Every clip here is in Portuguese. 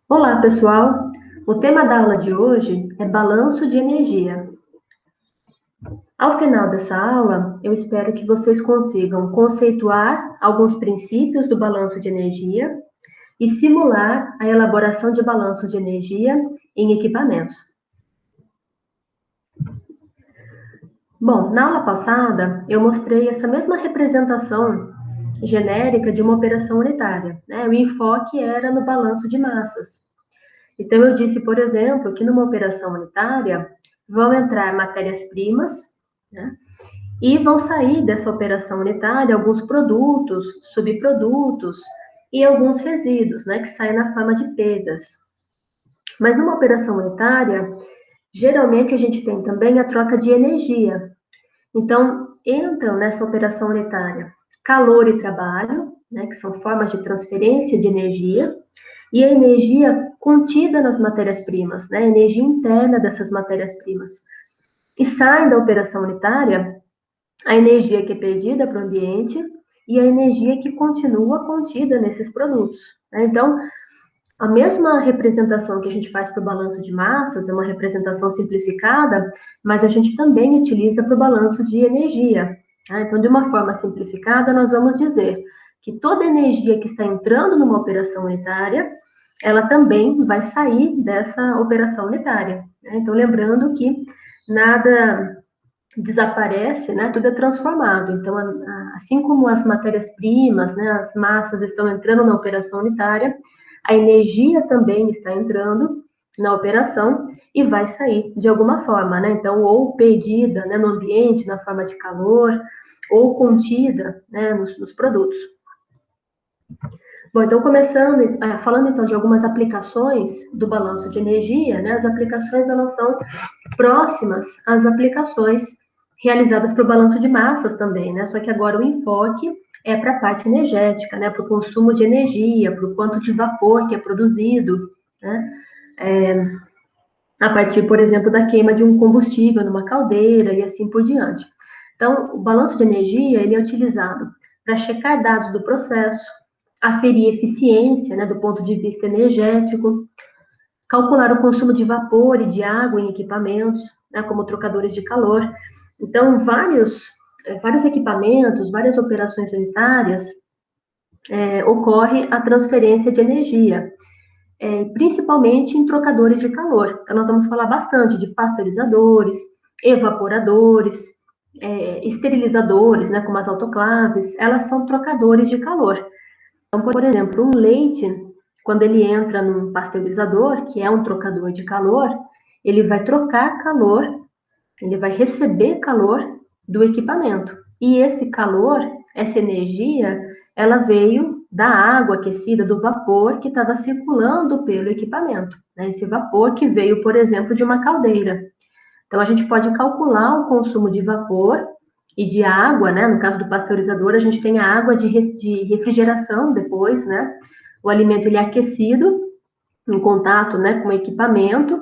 Olá, pessoal! O tema da aula de hoje é balanço de energia. Ao final dessa aula, eu espero que vocês consigam conceituar alguns princípios do balanço de energia e simular a elaboração de balanços de energia em equipamentos. Bom, na aula passada, eu mostrei essa mesma representação genérica de uma operação unitária, né? O enfoque era no balanço de massas. Então, eu disse, por exemplo, que numa operação unitária vão entrar matérias-primas, né? E vão sair dessa operação unitária alguns produtos, subprodutos e alguns resíduos, né? Que saem na forma de perdas. Mas numa operação unitária, geralmente a gente tem também a troca de energia. Então, entram nessa operação unitária calor e trabalho, né? Que são formas de transferência de energia, e a energia contida nas matérias-primas, né, a energia interna dessas matérias-primas. E sai da operação unitária a energia que é perdida para o ambiente e a energia que continua contida nesses produtos. Né? Então, a mesma representação que a gente faz para o balanço de massas é uma representação simplificada, mas a gente também utiliza para o balanço de energia. Tá? Então, de uma forma simplificada, nós vamos dizer que toda energia que está entrando numa operação unitária, ela também vai sair dessa operação unitária. Né? Então, lembrando que nada desaparece, né? Tudo é transformado. Então, assim como as matérias-primas, né, as massas estão entrando na operação unitária, a energia também está entrando na operação e vai sair de alguma forma, né? Então, ou perdida, né, no ambiente, na forma de calor, ou contida, né, nos produtos. Bom, então começando, falando então de algumas aplicações do balanço de energia, né? As aplicações elas são próximas às aplicações realizadas para o balanço de massas também, né? Só que agora o enfoque é para a parte energética, né? Para o consumo de energia, para o quanto de vapor que é produzido, né? A partir, por exemplo, da queima de um combustível numa caldeira e assim por diante. Então, o balanço de energia ele é utilizado para checar dados do processo, aferir eficiência, né, do ponto de vista energético, calcular o consumo de vapor e de água em equipamentos, né, como trocadores de calor. Então, vários equipamentos, várias operações unitárias, ocorre a transferência de energia, principalmente em trocadores de calor. Então, nós vamos falar bastante de pasteurizadores, evaporadores, esterilizadores, né, como as autoclaves, elas são trocadores de calor. Então, por exemplo, um leite, quando ele entra num pasteurizador, que é um trocador de calor, ele vai trocar calor, ele vai receber calor do equipamento. E esse calor, essa energia, ela veio da água aquecida, do vapor que estava circulando pelo equipamento. Né? Esse vapor que veio, por exemplo, de uma caldeira. Então, a gente pode calcular o consumo de vapor e de água, né? No caso do pasteurizador, a gente tem a água de refrigeração depois, né? O alimento ele é aquecido em contato, né, com o equipamento,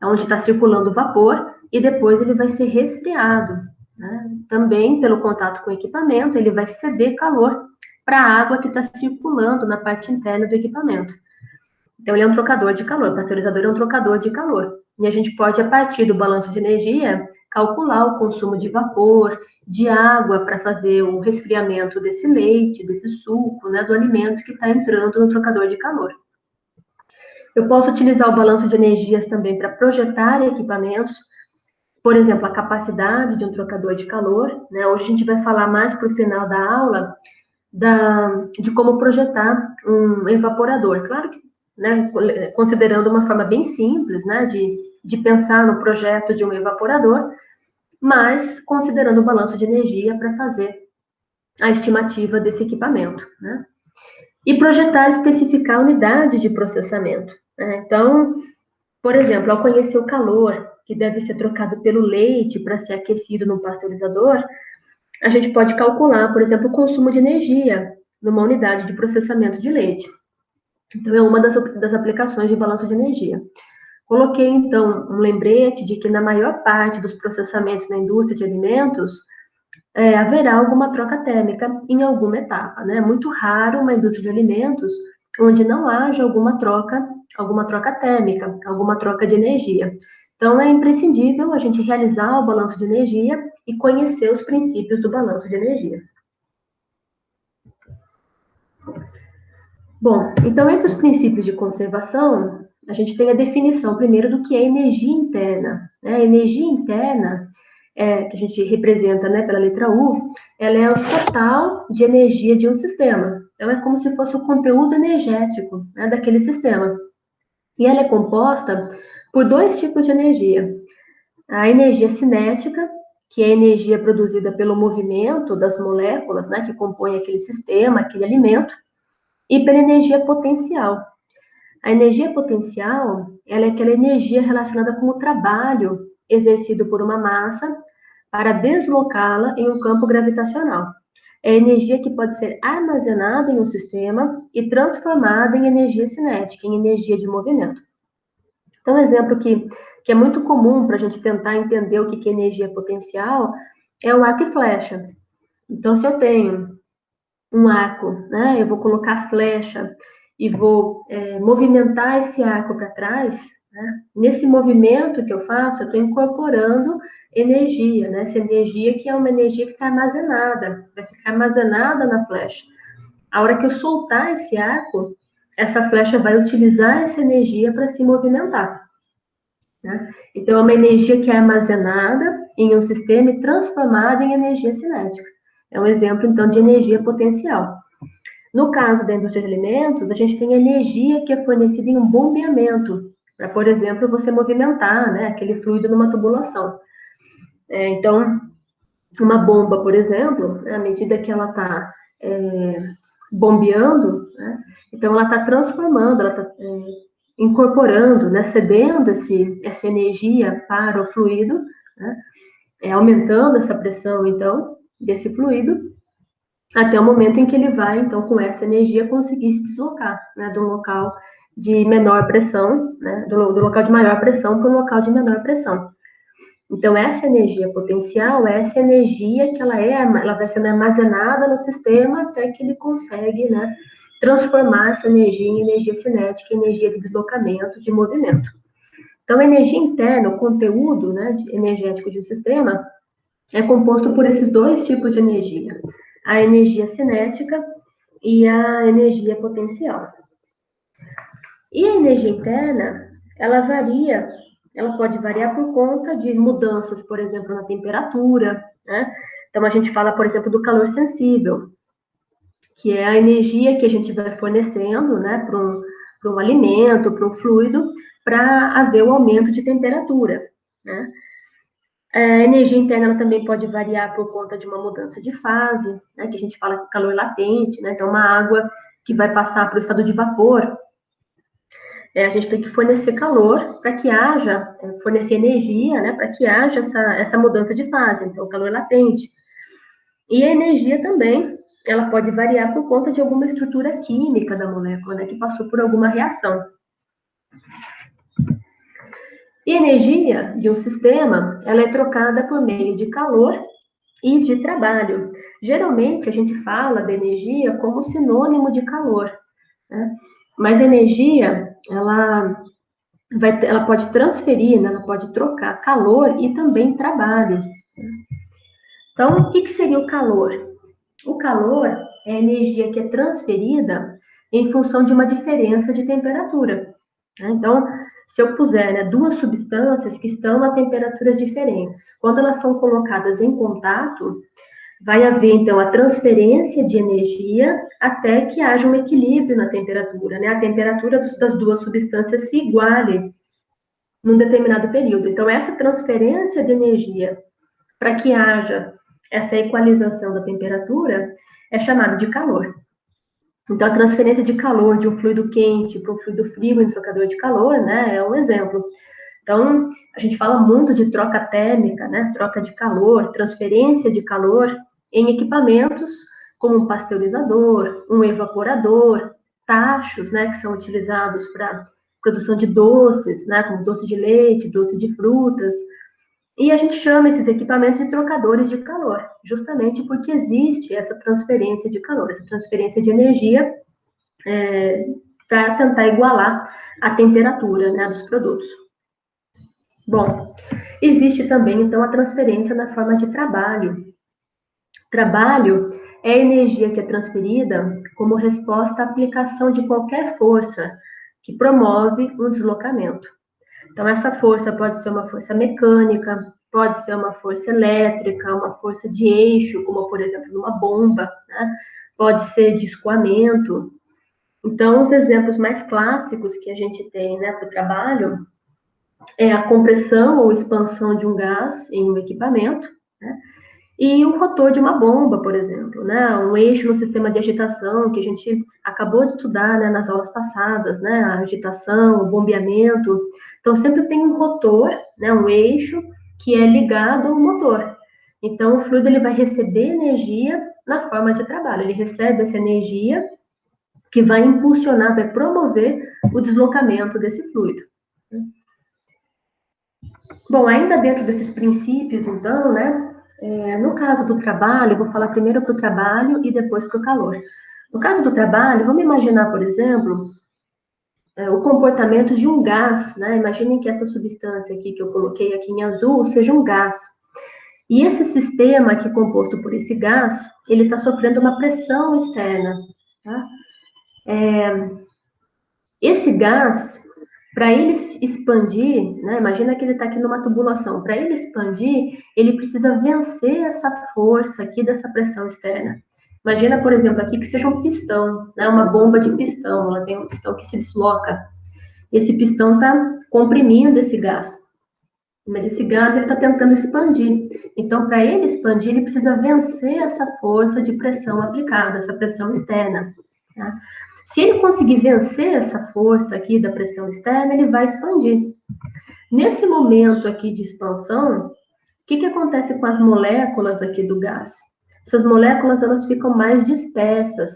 onde está circulando o vapor, e depois ele vai ser resfriado. Né? Também, pelo contato com o equipamento, ele vai ceder calor para a água que está circulando na parte interna do equipamento. Então, ele é um trocador de calor, o pasteurizador é um trocador de calor. E a gente pode, a partir do balanço de energia, calcular o consumo de vapor, de água para fazer o resfriamento desse leite, desse suco, né, do alimento que está entrando no trocador de calor. Eu posso utilizar o balanço de energias também para projetar equipamentos, por exemplo, a capacidade de um trocador de calor. Né? Hoje a gente vai falar mais para o final da aula de como projetar um evaporador. Claro que, né, considerando uma forma bem simples, né, de pensar no projeto de um evaporador, mas considerando o balanço de energia para fazer a estimativa desse equipamento. Né? E projetar e especificar a unidade de processamento. Né? Então, por exemplo, ao conhecer o calor que deve ser trocado pelo leite para ser aquecido no pasteurizador, a gente pode calcular, por exemplo, o consumo de energia numa unidade de processamento de leite. Então, é uma das aplicações de balanço de energia. Coloquei, então, um lembrete de que na maior parte dos processamentos na indústria de alimentos, haverá alguma troca térmica em alguma etapa. Né? É muito raro uma indústria de alimentos onde não haja alguma troca térmica, alguma troca de energia. Então, é imprescindível a gente realizar o balanço de energia e conhecer os princípios do balanço de energia. Bom, então, entre os princípios de conservação, a gente tem a definição, primeiro, do que é energia interna. A energia interna, que a gente representa, né, pela letra U, ela é o total de energia de um sistema. Então, é como se fosse o conteúdo energético, né, daquele sistema. E ela é composta por dois tipos de energia. A energia cinética, que é a energia produzida pelo movimento das moléculas, né, que compõem aquele sistema, aquele alimento, e pela energia potencial. A energia potencial, ela é aquela energia relacionada com o trabalho exercido por uma massa para deslocá-la em um campo gravitacional. É energia que pode ser armazenada em um sistema e transformada em energia cinética, em energia de movimento. Então, um exemplo que é muito comum para a gente tentar entender o que é energia potencial é o arco e flecha. Então, se eu tenho um arco, né, eu vou colocar a flecha e vou movimentar esse arco para trás, né, nesse movimento que eu faço, eu estou incorporando energia, né, essa energia que é uma energia que está armazenada, vai ficar armazenada na flecha. A hora que eu soltar esse arco, essa flecha vai utilizar essa energia para se movimentar. Né? Então, é uma energia que é armazenada em um sistema e transformada em energia cinética. É um exemplo, então, de energia potencial. No caso da indústria de alimentos, a gente tem energia que é fornecida em um bombeamento, para, por exemplo, você movimentar, né, aquele fluido numa tubulação. Então, uma bomba, por exemplo, à medida que ela está bombeando, né, então ela está transformando, ela está incorporando, né, cedendo essa energia para o fluido, né, aumentando essa pressão, então, desse fluido, até o momento em que ele vai, então, com essa energia, conseguir se deslocar, né, do local de menor pressão, né, do local de maior pressão para o local de menor pressão. Então, essa energia potencial é essa energia que ela vai sendo armazenada no sistema até que ele consegue, né, transformar essa energia em energia cinética, energia de deslocamento, de movimento. Então, a energia interna, o conteúdo, né, energético de um sistema, é composto por esses dois tipos de energia, a energia cinética e a energia potencial. E a energia interna, ela pode variar por conta de mudanças, por exemplo, na temperatura, né? Então, a gente fala, por exemplo, do calor sensível, que é a energia que a gente vai fornecendo, né, para um alimento, para um fluido, para haver o aumento de temperatura, né? A energia interna ela também pode variar por conta de uma mudança de fase, né, que a gente fala de calor latente, né? Então, uma água que vai passar para o estado de vapor, a gente tem que fornecer calor para que haja, fornecer energia, né, para que haja essa mudança de fase, então, o calor latente. E a energia também, ela pode variar por conta de alguma estrutura química da molécula, né, que passou por alguma reação. E a energia de um sistema, ela é trocada por meio de calor e de trabalho. Geralmente, a gente fala da energia como sinônimo de calor, né? Mas a energia, ela pode transferir, né? Ela pode trocar calor e também trabalho. Então, o que seria o calor? O calor é a energia que é transferida em função de uma diferença de temperatura. Então, se eu puser, né, duas substâncias que estão a temperaturas diferentes, quando elas são colocadas em contato, vai haver, então, a transferência de energia até que haja um equilíbrio na temperatura, né? A temperatura das duas substâncias se iguale num determinado período. Então, essa transferência de energia para que haja essa equalização da temperatura é chamada de calor. Então, a transferência de calor de um fluido quente para um fluido frio em trocador de calor, né, é um exemplo. Então, a gente fala muito de troca térmica, né, troca de calor, transferência de calor em equipamentos como um pasteurizador, um evaporador, tachos, né, que são utilizados para produção de doces, né, como doce de leite, doce de frutas. E a gente chama esses equipamentos de trocadores de calor, justamente porque existe essa transferência de calor, essa transferência de energia para tentar igualar a temperatura, né, dos produtos. Bom, existe também, então, a transferência na forma de trabalho. Trabalho é a energia que é transferida como resposta à aplicação de qualquer força que promove um deslocamento. Então, essa força pode ser uma força mecânica, pode ser uma força elétrica, uma força de eixo, como, por exemplo, numa bomba, né? Pode ser de escoamento. Então, os exemplos mais clássicos que a gente tem, né, para o trabalho é a compressão ou expansão de um gás em um equipamento, né? E um rotor de uma bomba, por exemplo, né? Um eixo no sistema de agitação, que a gente acabou de estudar, né, nas aulas passadas, né? A agitação, o bombeamento. Então, sempre tem um rotor, né, um eixo, que é ligado ao motor. Então, o fluido ele vai receber energia na forma de trabalho. Ele recebe essa energia que vai impulsionar, vai promover o deslocamento desse fluido. Bom, ainda dentro desses princípios, então, né? No caso do trabalho, eu vou falar primeiro para o trabalho e depois para o calor. No caso do trabalho, vamos imaginar, por exemplo, o comportamento de um gás, né? Imaginem que essa substância aqui que eu coloquei aqui em azul seja um gás. E esse sistema aqui composto por esse gás, ele está sofrendo uma pressão externa, tá? Esse gás, para ele expandir, né, imagina que ele está aqui numa tubulação, para ele expandir, ele precisa vencer essa força aqui dessa pressão externa. Imagina, por exemplo, aqui que seja um pistão, né, uma bomba de pistão, ela tem um pistão que se desloca. Esse pistão está comprimindo esse gás, mas esse gás ele está tentando expandir. Então, para ele expandir, ele precisa vencer essa força de pressão aplicada, essa pressão externa. Tá? Se ele conseguir vencer essa força aqui da pressão externa, ele vai expandir. Nesse momento aqui de expansão, o que acontece com as moléculas aqui do gás? Essas moléculas, elas ficam mais dispersas,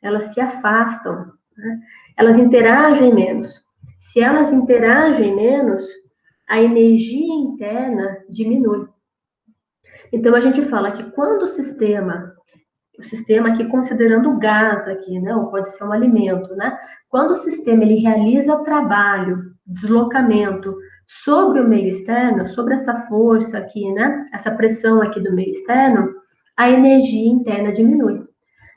elas se afastam, né? Elas interagem menos. Se elas interagem menos, a energia interna diminui. Então, a gente fala que quando o sistema aqui considerando o gás aqui, né, ou pode ser um alimento, né, quando o sistema ele realiza trabalho, deslocamento sobre o meio externo, sobre essa força aqui, né, essa pressão aqui do meio externo, a energia interna diminui.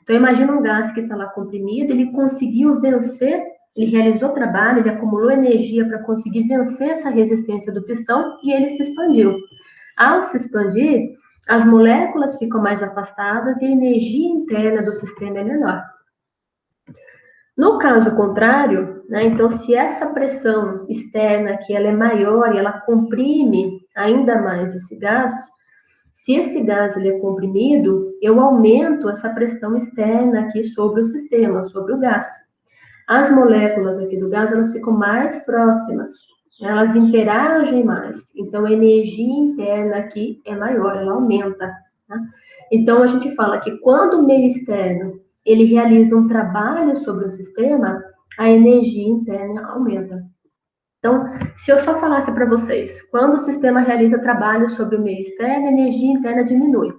Então, imagina um gás que está lá comprimido, ele conseguiu vencer, ele realizou trabalho, ele acumulou energia para conseguir vencer essa resistência do pistão e ele se expandiu. Ao se expandir, as moléculas ficam mais afastadas e a energia interna do sistema é menor. No caso contrário, né, então, se essa pressão externa aqui ela é maior e ela comprime ainda mais esse gás, se esse gás ele é comprimido, eu aumento essa pressão externa aqui sobre o sistema, sobre o gás. As moléculas aqui do gás, elas ficam mais próximas, elas interagem mais, então a energia interna aqui é maior, ela aumenta. Tá? Então, a gente fala que quando o meio externo ele realiza um trabalho sobre o sistema, a energia interna aumenta. Então, se eu só falasse para vocês, quando o sistema realiza trabalho sobre o meio externo, a energia interna diminui.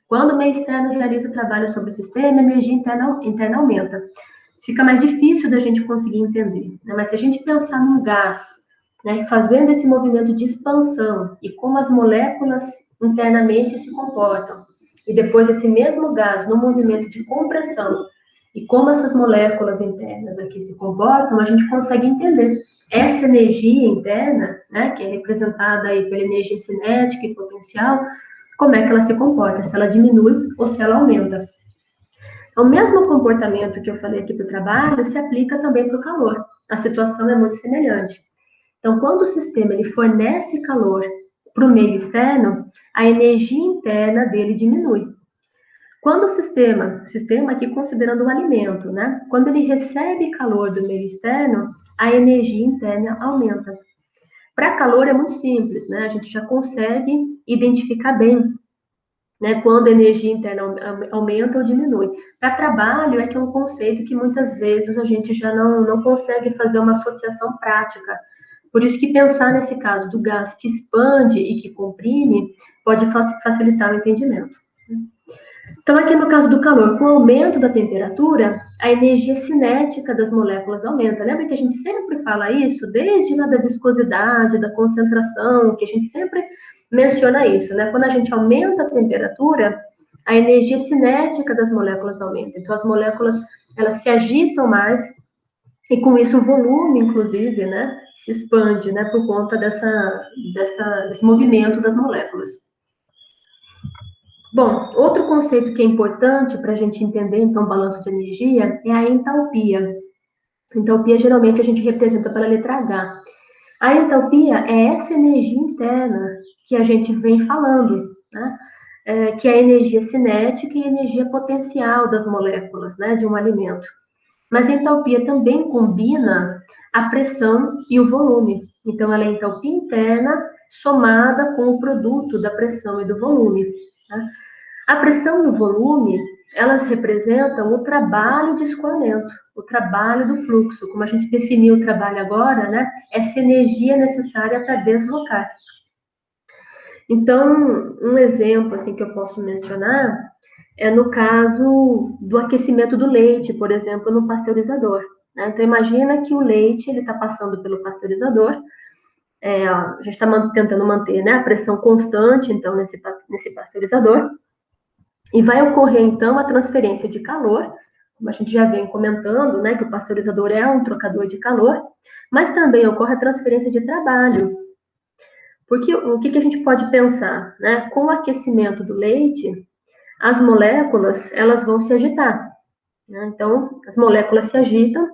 Quando o meio externo realiza trabalho sobre o sistema, a energia interna aumenta. Fica mais difícil da gente conseguir entender, né? Mas se a gente pensar num gás, né, fazendo esse movimento de expansão e como as moléculas internamente se comportam, e depois esse mesmo gás no movimento de compressão, e como essas moléculas internas aqui se comportam, a gente consegue entender essa energia interna, né, que é representada aí pela energia cinética e potencial, como é que ela se comporta, se ela diminui ou se ela aumenta. O mesmo comportamento que eu falei aqui para o trabalho se aplica também para o calor. A situação é muito semelhante. Então, quando o sistema ele fornece calor para o meio externo, a energia interna dele diminui. Quando o sistema aqui considerando o alimento, né? Quando ele recebe calor do meio externo, a energia interna aumenta. Para calor é muito simples, né? A gente já consegue identificar bem, né? Quando a energia interna aumenta ou diminui. Para trabalho é que é um conceito que muitas vezes a gente já não consegue fazer uma associação prática. Por isso que pensar nesse caso do gás que expande e que comprime pode facilitar o entendimento. Então, aqui no caso do calor, com o aumento da temperatura, a energia cinética das moléculas aumenta. Lembra que a gente sempre fala isso, desde lá da viscosidade, da concentração, que a gente sempre menciona isso, né? Quando a gente aumenta a temperatura, a energia cinética das moléculas aumenta. Então, as moléculas, elas se agitam mais, e com isso o volume, inclusive, né, se expande, né, por conta desse movimento das moléculas. Bom, outro conceito que é importante para a gente entender, então, o balanço de energia é a entalpia. Entalpia, geralmente, a gente representa pela letra H. A entalpia é essa energia interna que a gente vem falando, né? Que é a energia cinética e a energia potencial das moléculas, né, de um alimento. Mas a entalpia também combina a pressão e o volume. Então, ela é entalpia interna somada com o produto da pressão e do volume. Tá? A pressão e o volume, elas representam o trabalho de escoamento, o trabalho do fluxo, como a gente definiu o trabalho agora, né? Essa energia necessária para deslocar. Então, um exemplo assim que eu posso mencionar é no caso do aquecimento do leite, por exemplo, no pasteurizador. Né? Então, imagina que o leite ele está passando pelo pasteurizador, a gente está tentando manter, né, a pressão constante, então, nesse pasteurizador, e vai ocorrer, então, a transferência de calor, como a gente já vem comentando, né, que o pasteurizador é um trocador de calor, mas também ocorre a transferência de trabalho. Porque o que a gente pode pensar? Né? Com o aquecimento do leite, as moléculas, elas vão se agitar. Né? Então, as moléculas se agitam,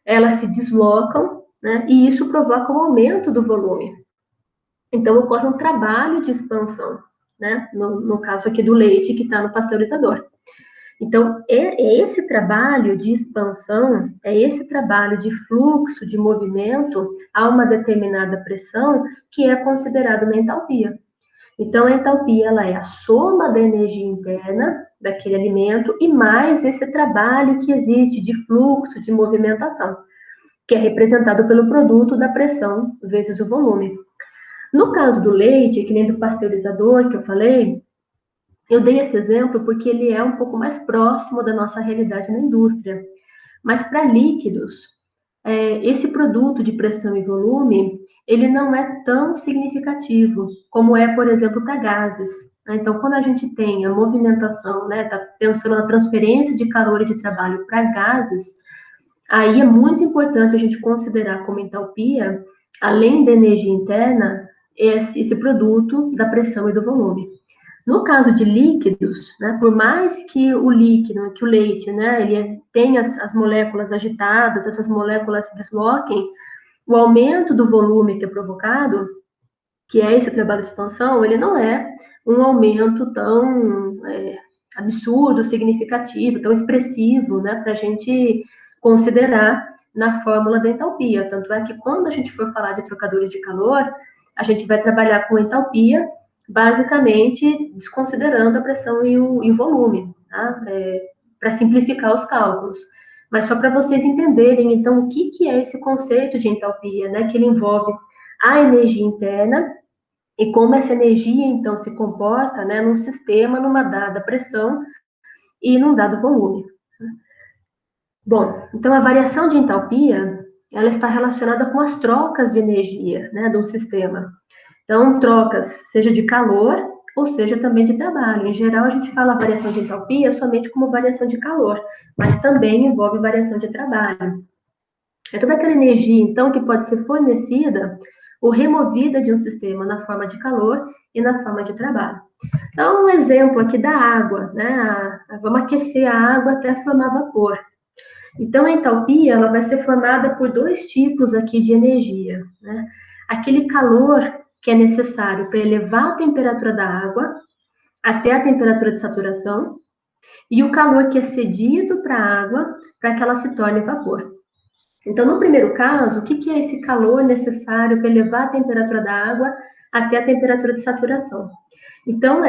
elas se deslocam, né? E isso provoca um aumento do volume. Então, ocorre um trabalho de expansão, né? No caso aqui do leite, que está no pasteurizador. Então, é esse trabalho de expansão, é esse trabalho de fluxo, de movimento a uma determinada pressão que é considerado uma entalpia. Então, a entalpia, ela é a soma da energia interna daquele alimento e mais esse trabalho que existe de fluxo, de movimentação, que é representado pelo produto da pressão vezes o volume. No caso do leite, que nem do pasteurizador que eu falei, eu dei esse exemplo porque ele é um pouco mais próximo da nossa realidade na indústria. Mas para líquidos, esse produto de pressão e volume, ele não é tão significativo como é, por exemplo, para gases. Né? Então, quando a gente tem a movimentação, né, tá pensando na transferência de calor e de trabalho para gases, aí é muito importante a gente considerar como entalpia, além da energia interna, esse produto da pressão e do volume. No caso de líquidos, né, por mais que o líquido, que o leite, né, ele tenha as moléculas agitadas, essas moléculas se desloquem, o aumento do volume que é provocado, que é esse trabalho de expansão, ele não é um aumento tão absurdo, significativo, tão expressivo, né, para a gente considerar na fórmula da entalpia. Tanto é que quando a gente for falar de trocadores de calor, a gente vai trabalhar com entalpia, basicamente desconsiderando a pressão e o volume, tá? Para simplificar os cálculos. Mas só para vocês entenderem, então, o que é esse conceito de entalpia, né? Que ele envolve a energia interna e como essa energia, então, se comporta, né, num sistema, numa dada pressão e num dado volume. Bom, então a variação de entalpia, ela está relacionada com as trocas de energia, né, de um sistema. Então, trocas, seja de calor ou seja também de trabalho. Em geral, a gente fala variação de entalpia somente como variação de calor, mas também envolve variação de trabalho. É toda aquela energia, então, que pode ser fornecida ou removida de um sistema na forma de calor e na forma de trabalho. Então, um exemplo aqui da água, né? Vamos aquecer a água até formar vapor. Então, a entalpia, ela vai ser formada por dois tipos aqui de energia, né? Aquele calor que é necessário para elevar a temperatura da água até a temperatura de saturação, e o calor que é cedido para a água para que ela se torne vapor. Então, no primeiro caso, o que é esse calor necessário para elevar a temperatura da água até a temperatura de saturação? Então,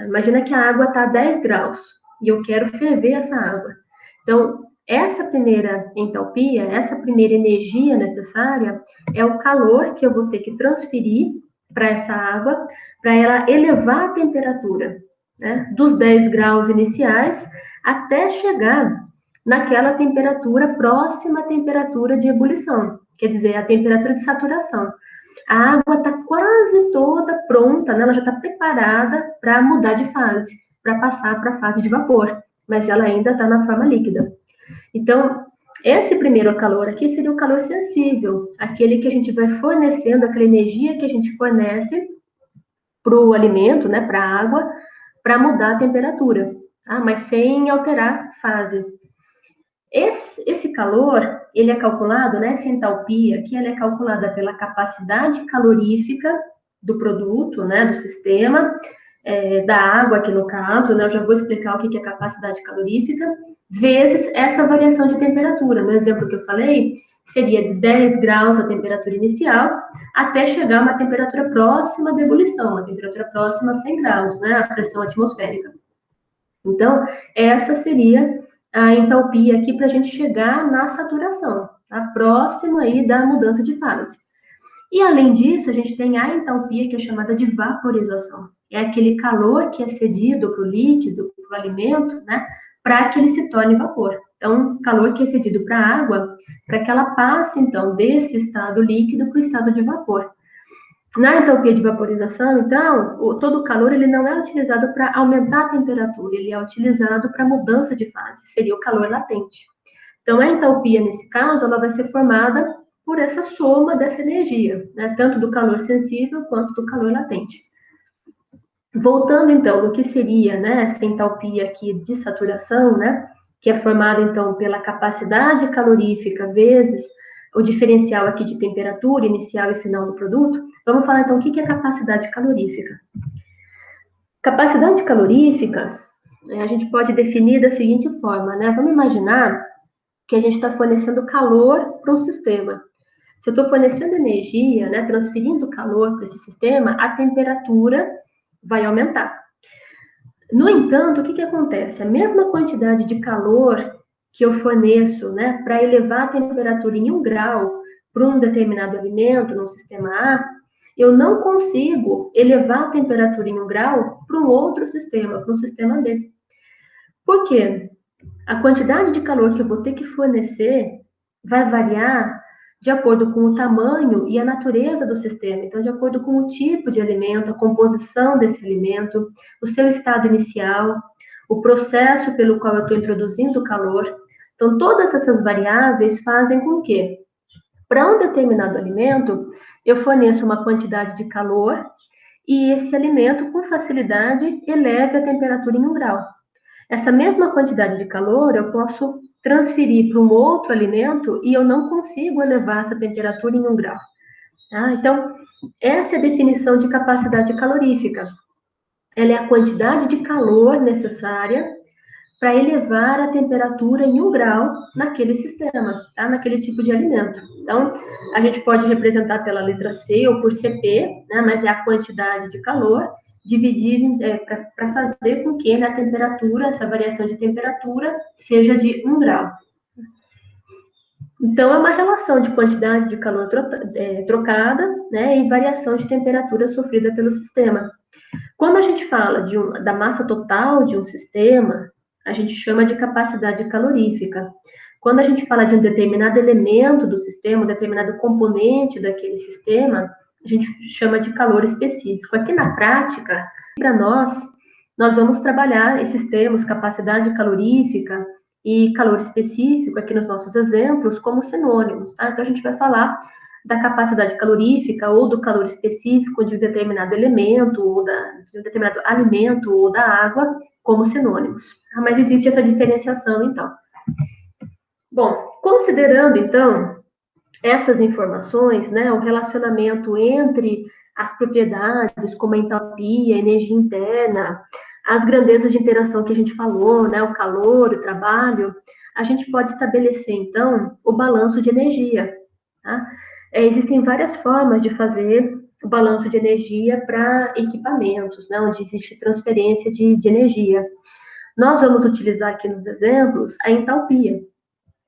imagina que a água está a 10 graus e eu quero ferver essa água. Então, essa primeira entalpia, essa primeira energia necessária, é o calor que eu vou ter que transferir para essa água, para ela elevar a temperatura, né, dos 10 graus iniciais até chegar naquela temperatura próxima à temperatura de ebulição, quer dizer, a temperatura de saturação. A água está quase toda pronta, né? Ela já está preparada para mudar de fase, para passar para a fase de vapor, mas ela ainda está na forma líquida. Então, esse primeiro calor aqui seria o calor sensível, aquele que a gente vai fornecendo, aquela energia que a gente fornece para o alimento, né, para a água, para mudar a temperatura, tá? Mas sem alterar a fase. Esse calor, ele é calculado, né, essa entalpia aqui, ela é calculada pela capacidade calorífica do produto, né, do sistema, da água aqui no caso, né, eu já vou explicar o que é capacidade calorífica, vezes essa variação de temperatura. No exemplo que eu falei, seria de 10 graus a temperatura inicial, até chegar a uma temperatura próxima da ebulição, uma temperatura próxima a 100 graus, né, a pressão atmosférica. Então, essa seria a entalpia aqui para a gente chegar na saturação, tá? Próximo aí da mudança de fase. E, além disso, a gente tem a entalpia que é chamada de vaporização. É aquele calor que é cedido para o líquido, para o alimento, né? Para que ele se torne vapor. Então, calor que é cedido para a água, para que ela passe, então, desse estado líquido para o estado de vapor. Na entalpia de vaporização, então, todo o calor ele não é utilizado para aumentar a temperatura, ele é utilizado para mudança de fase, seria o calor latente. Então, a entalpia, nesse caso, ela vai ser formada por essa soma dessa energia, né, tanto do calor sensível quanto do calor latente. Voltando, então, no que seria, né, essa entalpia aqui de saturação, né, que é formada, então, pela capacidade calorífica vezes o diferencial aqui de temperatura inicial e final do produto. Vamos falar, então, o que é capacidade calorífica. Capacidade calorífica, a gente pode definir da seguinte forma, né? Vamos imaginar que a gente está fornecendo calor para um sistema. Se eu estou fornecendo energia, né, transferindo calor para esse sistema, a temperatura vai aumentar. No entanto, o que acontece? A mesma quantidade de calor que eu forneço, né, para elevar a temperatura em 1 grau para um determinado alimento, no sistema A, eu não consigo elevar a temperatura em 1 grau para um outro sistema, para um sistema B. Por quê? A quantidade de calor que eu vou ter que fornecer vai variar de acordo com o tamanho e a natureza do sistema. Então, de acordo com o tipo de alimento, a composição desse alimento, o seu estado inicial, o processo pelo qual eu estou introduzindo o calor. Então, todas essas variáveis fazem com que, para um determinado alimento, eu forneça uma quantidade de calor e esse alimento, com facilidade, eleve a temperatura em 1 grau. Essa mesma quantidade de calor eu posso transferir para um outro alimento e eu não consigo elevar essa temperatura em 1 grau. Tá? Então, essa é a definição de capacidade calorífica. Ela é a quantidade de calor necessária para elevar a temperatura em 1 grau naquele sistema, tá? Naquele tipo de alimento. Então, a gente pode representar pela letra C ou por CP, né? Mas é a quantidade de calor dividir para fazer com que a temperatura, essa variação de temperatura, seja de 1 grau. Então, é uma relação de quantidade de calor trocada, né, e variação de temperatura sofrida pelo sistema. Quando a gente fala da massa total de um sistema, a gente chama de capacidade calorífica. Quando a gente fala de um determinado elemento do sistema, um determinado componente daquele sistema, a gente chama de calor específico. Aqui na prática, para nós vamos trabalhar esses termos, capacidade calorífica e calor específico, aqui nos nossos exemplos, como sinônimos, tá? Então, a gente vai falar da capacidade calorífica ou do calor específico de um determinado elemento, ou de um determinado alimento ou da água, como sinônimos. Tá? Mas existe essa diferenciação, então. Bom, considerando, então, essas informações, né, o relacionamento entre as propriedades, como a entalpia, a energia interna, as grandezas de interação que a gente falou, né, o calor, o trabalho, a gente pode estabelecer, então, o balanço de energia. Tá? Existem várias formas de fazer o balanço de energia para equipamentos, né, onde existe transferência de energia. Nós vamos utilizar aqui nos exemplos a entalpia.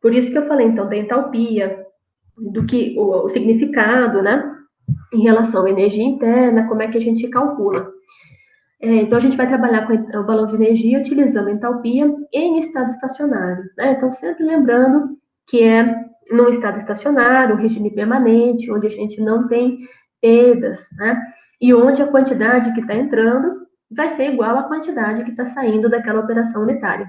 Por isso que eu falei, então, da entalpia, do que o significado, né, em relação à energia interna, como é que a gente calcula. Então, a gente vai trabalhar com o balanço de energia utilizando entalpia em estado estacionário, né? Então, sempre lembrando que é num estado estacionário, um regime permanente, onde a gente não tem perdas, né? E onde a quantidade que está entrando vai ser igual à quantidade que está saindo daquela operação unitária.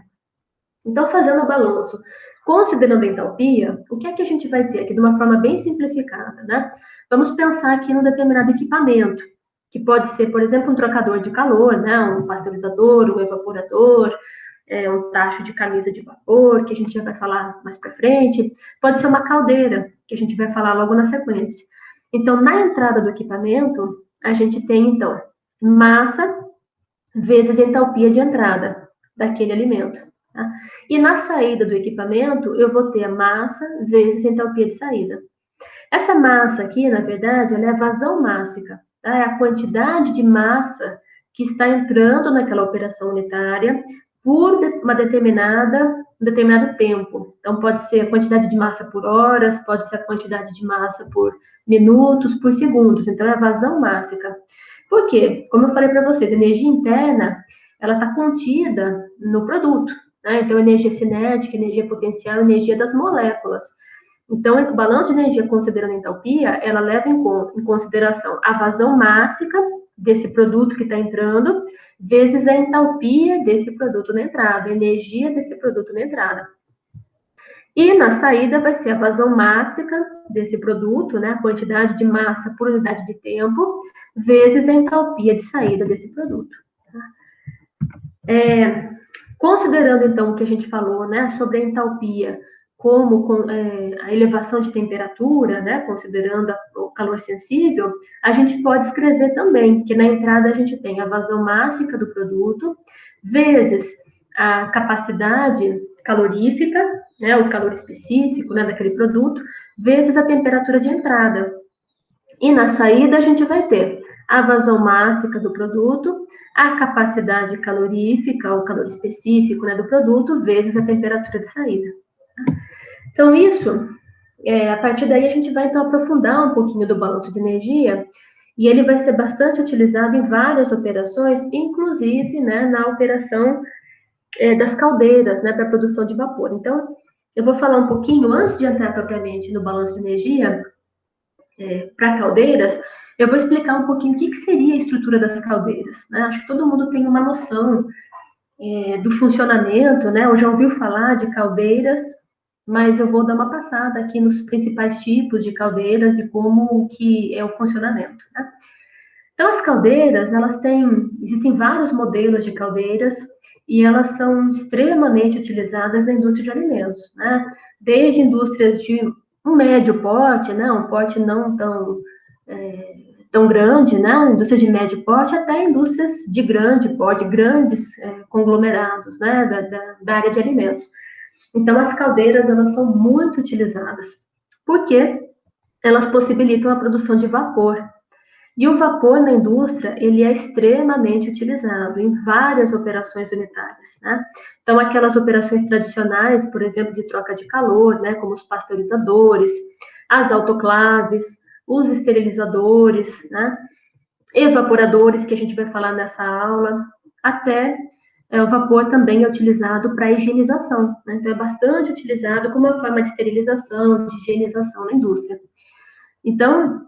Então, fazendo o balanço, considerando a entalpia, o que é que a gente vai ter aqui de uma forma bem simplificada, né? Vamos pensar aqui num determinado equipamento, que pode ser, por exemplo, um trocador de calor, né? Um pasteurizador, um evaporador, um tacho de camisa de vapor, que a gente já vai falar mais para frente. Pode ser uma caldeira, que a gente vai falar logo na sequência. Então, na entrada do equipamento, a gente tem, então, massa vezes entalpia de entrada daquele alimento. Tá? E na saída do equipamento, eu vou ter a massa vezes entalpia de saída. Essa massa aqui, na verdade, ela é a vazão mássica, tá? É a quantidade de massa que está entrando naquela operação unitária por um determinado tempo. Então, pode ser a quantidade de massa por horas, pode ser a quantidade de massa por minutos, por segundos. Então, é a vazão mássica. Por quê? Como eu falei para vocês, a energia interna, ela está contida no produto, né? Então, energia cinética, energia potencial, energia das moléculas. Então, o balanço de energia considerando a entalpia, ela leva em consideração a vazão mássica desse produto que está entrando, vezes a entalpia desse produto na entrada, a energia desse produto na entrada. E na saída vai ser a vazão mássica desse produto, né, a quantidade de massa por unidade de tempo, vezes a entalpia de saída desse produto. Considerando, então, o que a gente falou, né, sobre a entalpia, como a elevação de temperatura, né, considerando o calor sensível, a gente pode escrever também que na entrada a gente tem a vazão mássica do produto, vezes a capacidade calorífica, né, o calor específico, né, daquele produto, vezes a temperatura de entrada. E na saída a gente vai ter a vazão mássica do produto, a capacidade calorífica, o calor específico, né, do produto, vezes a temperatura de saída. Então, isso, a partir daí a gente vai, então, aprofundar um pouquinho do balanço de energia, e ele vai ser bastante utilizado em várias operações, inclusive, né, na operação das caldeiras, né, para a produção de vapor. Então, eu vou falar um pouquinho, antes de entrar propriamente no balanço de energia, para caldeiras, eu vou explicar um pouquinho o que seria a estrutura das caldeiras, né? Acho que todo mundo tem uma noção do funcionamento, né? Ou já ouviu falar de caldeiras, mas eu vou dar uma passada aqui nos principais tipos de caldeiras e como que é o funcionamento, né? Então, as caldeiras, existem vários modelos de caldeiras e elas são extremamente utilizadas na indústria de alimentos, né? Desde indústrias de um médio porte, né? Um porte não tão grande, né? Indústrias de médio porte até indústrias de grande porte, grandes conglomerados, né? Da área de alimentos. Então, as caldeiras, elas são muito utilizadas, porque elas possibilitam a produção de vapor. E o vapor na indústria, ele é extremamente utilizado em várias operações unitárias, né? Então, aquelas operações tradicionais, por exemplo, de troca de calor, né, como os pasteurizadores, as autoclaves, os esterilizadores, né, evaporadores, que a gente vai falar nessa aula, até o vapor também é utilizado para higienização, né? Então, é bastante utilizado como uma forma de esterilização, de higienização na indústria. Então,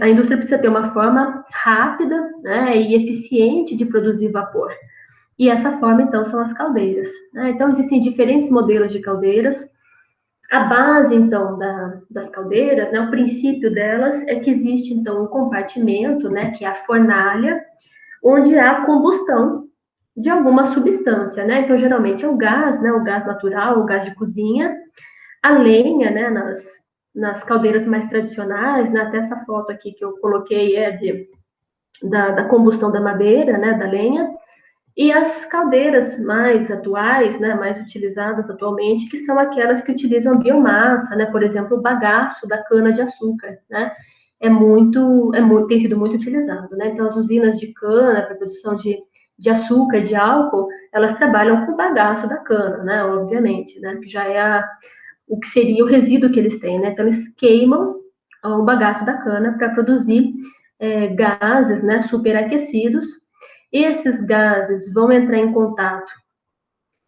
a indústria precisa ter uma forma rápida, né, e eficiente de produzir vapor. E essa forma, então, são as caldeiras, né? Então, existem diferentes modelos de caldeiras. A base, então, das caldeiras, né, o princípio delas é que existe, então, um compartimento, né, que é a fornalha, onde há combustão de alguma substância, né? Então, geralmente é o gás, né, o gás natural, o gás de cozinha, a lenha, né, nas caldeiras mais tradicionais, né, até essa foto aqui que eu coloquei da combustão da madeira, né, da lenha, e as caldeiras mais atuais, né, mais utilizadas atualmente, que são aquelas que utilizam biomassa, né, por exemplo, o bagaço da cana-de-açúcar, né, tem sido muito utilizado, né, então as usinas de cana para produção de açúcar, de álcool, elas trabalham com o bagaço da cana, né, obviamente, né, que já é o que seria o resíduo que eles têm, né? Então, eles queimam o bagaço da cana para produzir gases, né, superaquecidos, Esses gases vão entrar em contato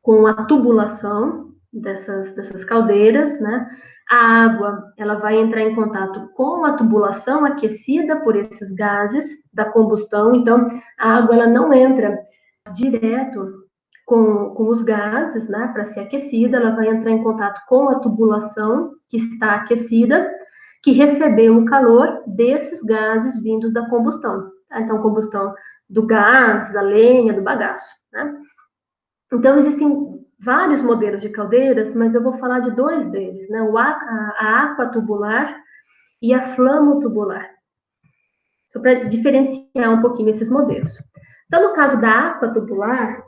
com a tubulação dessas caldeiras, né? A água, ela vai entrar em contato com a tubulação aquecida por esses gases da combustão. Então, a água, ela não entra direto com os gases, né, para ser aquecida, ela vai entrar em contato com a tubulação que está aquecida, que recebeu o calor desses gases vindos da combustão. Tá? Então, combustão do gás, da lenha, do bagaço, né? Então, existem vários modelos de caldeiras, mas eu vou falar de dois deles, né? A aquatubular e a flamotubular. Só para diferenciar um pouquinho esses modelos. Então, no caso da aquatubular,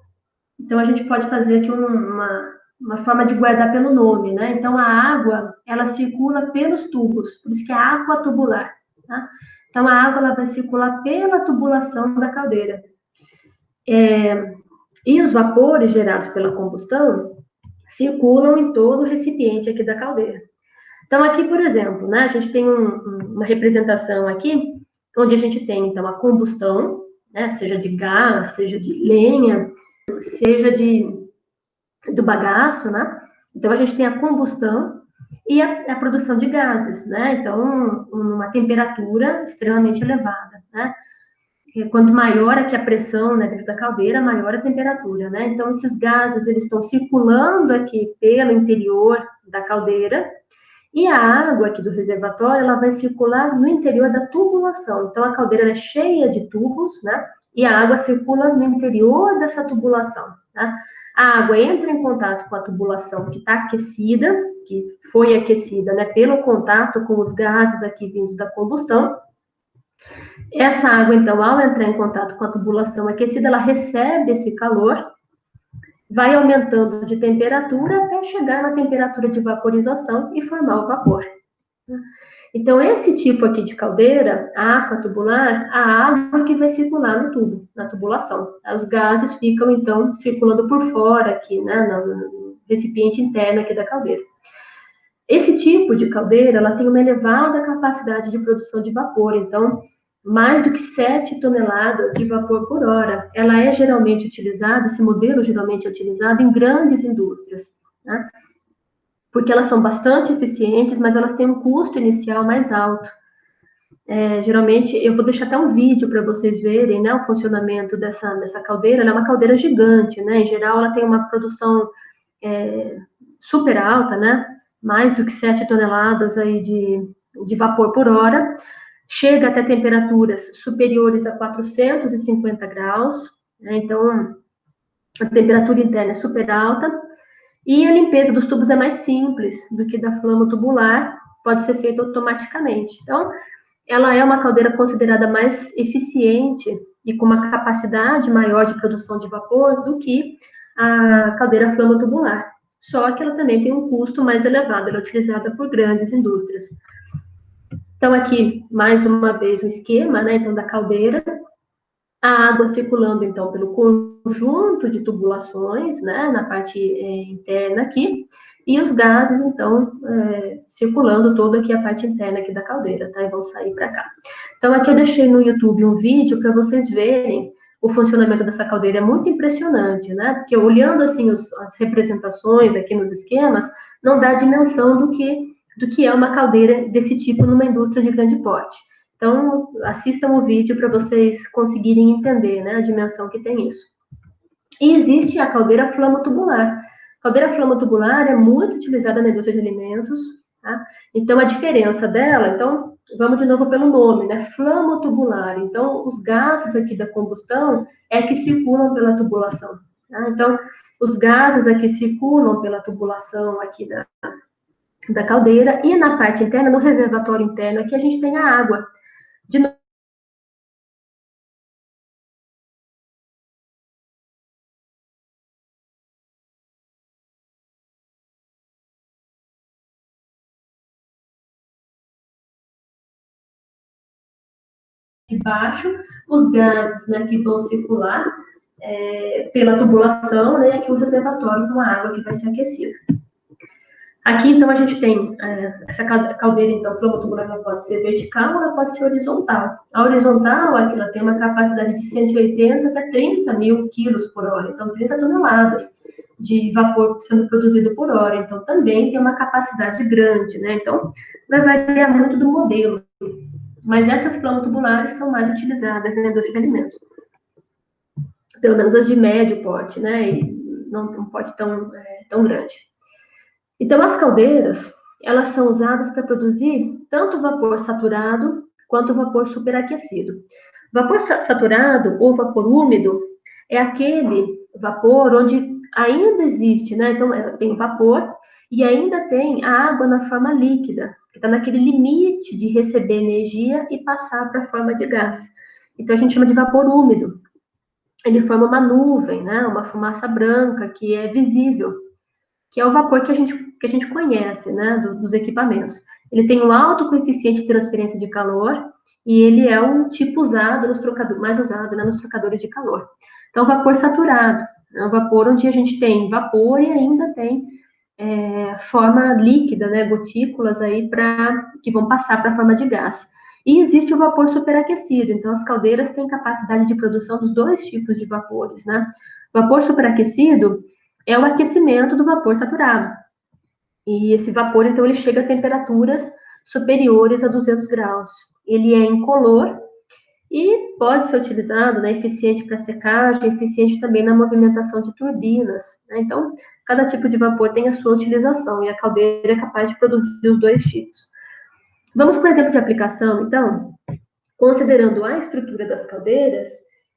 então a gente pode fazer aqui uma forma de guardar pelo nome, né? Então, a água, ela circula pelos tubos, por isso que é aquatubular, tá? Então, a água, ela vai circular pela tubulação da caldeira. E os vapores gerados pela combustão circulam em todo o recipiente aqui da caldeira. Então, aqui, por exemplo, né, a gente tem uma representação aqui, onde a gente tem, então, a combustão, né, seja de gás, seja de lenha, seja do bagaço, né? Então, a gente tem a combustão e a produção de gases, né? Então, uma temperatura extremamente elevada, né? Quanto maior aqui a pressão, né, dentro da caldeira, maior a temperatura, né? Então, esses gases, eles estão circulando aqui pelo interior da caldeira, e a água aqui do reservatório, ela vai circular no interior da tubulação. Então, a caldeira é cheia de tubos, né? E a água circula no interior dessa tubulação, tá? A água entra em contato com a tubulação que está aquecida, que foi aquecida, né, pelo contato com os gases aqui vindos da combustão. Essa água, então, ao entrar em contato com a tubulação aquecida, ela recebe esse calor, vai aumentando de temperatura até chegar na temperatura de vaporização e formar o vapor. Então, esse tipo aqui de caldeira, a aquatubular, a água que vai circular no tubo, na tubulação. Os gases ficam, então, circulando por fora aqui, né, no recipiente interno aqui da caldeira. Esse tipo de caldeira, ela tem uma elevada capacidade de produção de vapor, então, mais do que 7 toneladas de vapor por hora. Ela é geralmente utilizada, esse modelo geralmente é utilizado em grandes indústrias, né? Porque elas são bastante eficientes, mas elas têm um custo inicial mais alto. Geralmente, eu vou deixar até um vídeo para vocês verem, né, o funcionamento dessa caldeira. Ela é uma caldeira gigante, né? Em geral, ela tem uma produção super alta, né? Mais do que 7 toneladas aí de vapor por hora. Chega até temperaturas superiores a 450 graus, né? Então, a temperatura interna é super alta, e a limpeza dos tubos é mais simples do que da flama tubular, pode ser feita automaticamente. Então, ela é uma caldeira considerada mais eficiente e com uma capacidade maior de produção de vapor do que a caldeira flama tubular. Só que ela também tem um custo mais elevado, ela é utilizada por grandes indústrias. Então, aqui, mais uma vez, o esquema, né, então, da caldeira, a água circulando, então, pelo conjunto de tubulações, né, na parte interna aqui, e os gases, então, circulando toda aqui a parte interna aqui da caldeira, tá, e vão sair para cá. Então, aqui eu deixei no YouTube um vídeo para vocês verem o funcionamento dessa caldeira, é muito impressionante, né, porque olhando, assim, as representações aqui nos esquemas, não dá a dimensão do que é uma caldeira desse tipo numa indústria de grande porte. Então, assistam o vídeo para vocês conseguirem entender, né, a dimensão que tem isso. E existe a caldeira flamo-tubular. A caldeira flamo-tubular é muito utilizada na indústria de alimentos, tá? Então, a diferença dela, então, vamos de novo pelo nome, né, flamo-tubular. Então, os gases aqui da combustão é que circulam pela tubulação, tá? Então, os gases aqui circulam pela tubulação aqui da caldeira, e na parte interna, no reservatório interno, aqui a gente tem a água. De baixo, os gases, né, que vão circular pela tubulação, né, e aqui o reservatório com a água que vai ser aquecida. Aqui, então, a gente tem essa caldeira, então, flamo-tubular, ela pode ser vertical, ela pode ser horizontal. A horizontal, aqui, ela tem uma capacidade de 180 para 30 mil quilos por hora, então 30 toneladas de vapor sendo produzido por hora, então também tem uma capacidade grande, né? Então, vai variar muito do modelo, mas essas flamo-tubulares são mais utilizadas na indústria de alimentos, pelo menos as de médio porte, né? E não um porte tão grande. Então, as caldeiras, elas são usadas para produzir tanto vapor saturado quanto vapor superaquecido. Vapor saturado ou vapor úmido é aquele vapor onde ainda existe, né? Então, tem vapor e ainda tem a água na forma líquida, que está naquele limite de receber energia e passar para a forma de gás. Então, a gente chama de vapor úmido. Ele forma uma nuvem, né? Uma fumaça branca que é visível, que é o vapor que a gente conhece, né, dos equipamentos. Ele tem um alto coeficiente de transferência de calor e ele é um tipo usado nos trocadores, mais usado, né, nos trocadores de calor. Então, vapor saturado, é um vapor onde a gente tem vapor e ainda tem forma líquida, né, gotículas aí que vão passar para a forma de gás. E existe o vapor superaquecido, então as caldeiras têm capacidade de produção dos dois tipos de vapores, né? Vapor superaquecido é o aquecimento do vapor saturado. E esse vapor, então, ele chega a temperaturas superiores a 200 graus. Ele é incolor e pode ser utilizado, né, eficiente para secagem, eficiente também na movimentação de turbinas, né? Então, cada tipo de vapor tem a sua utilização e a caldeira é capaz de produzir os dois tipos. Vamos, por exemplo, de aplicação, então, considerando a estrutura das caldeiras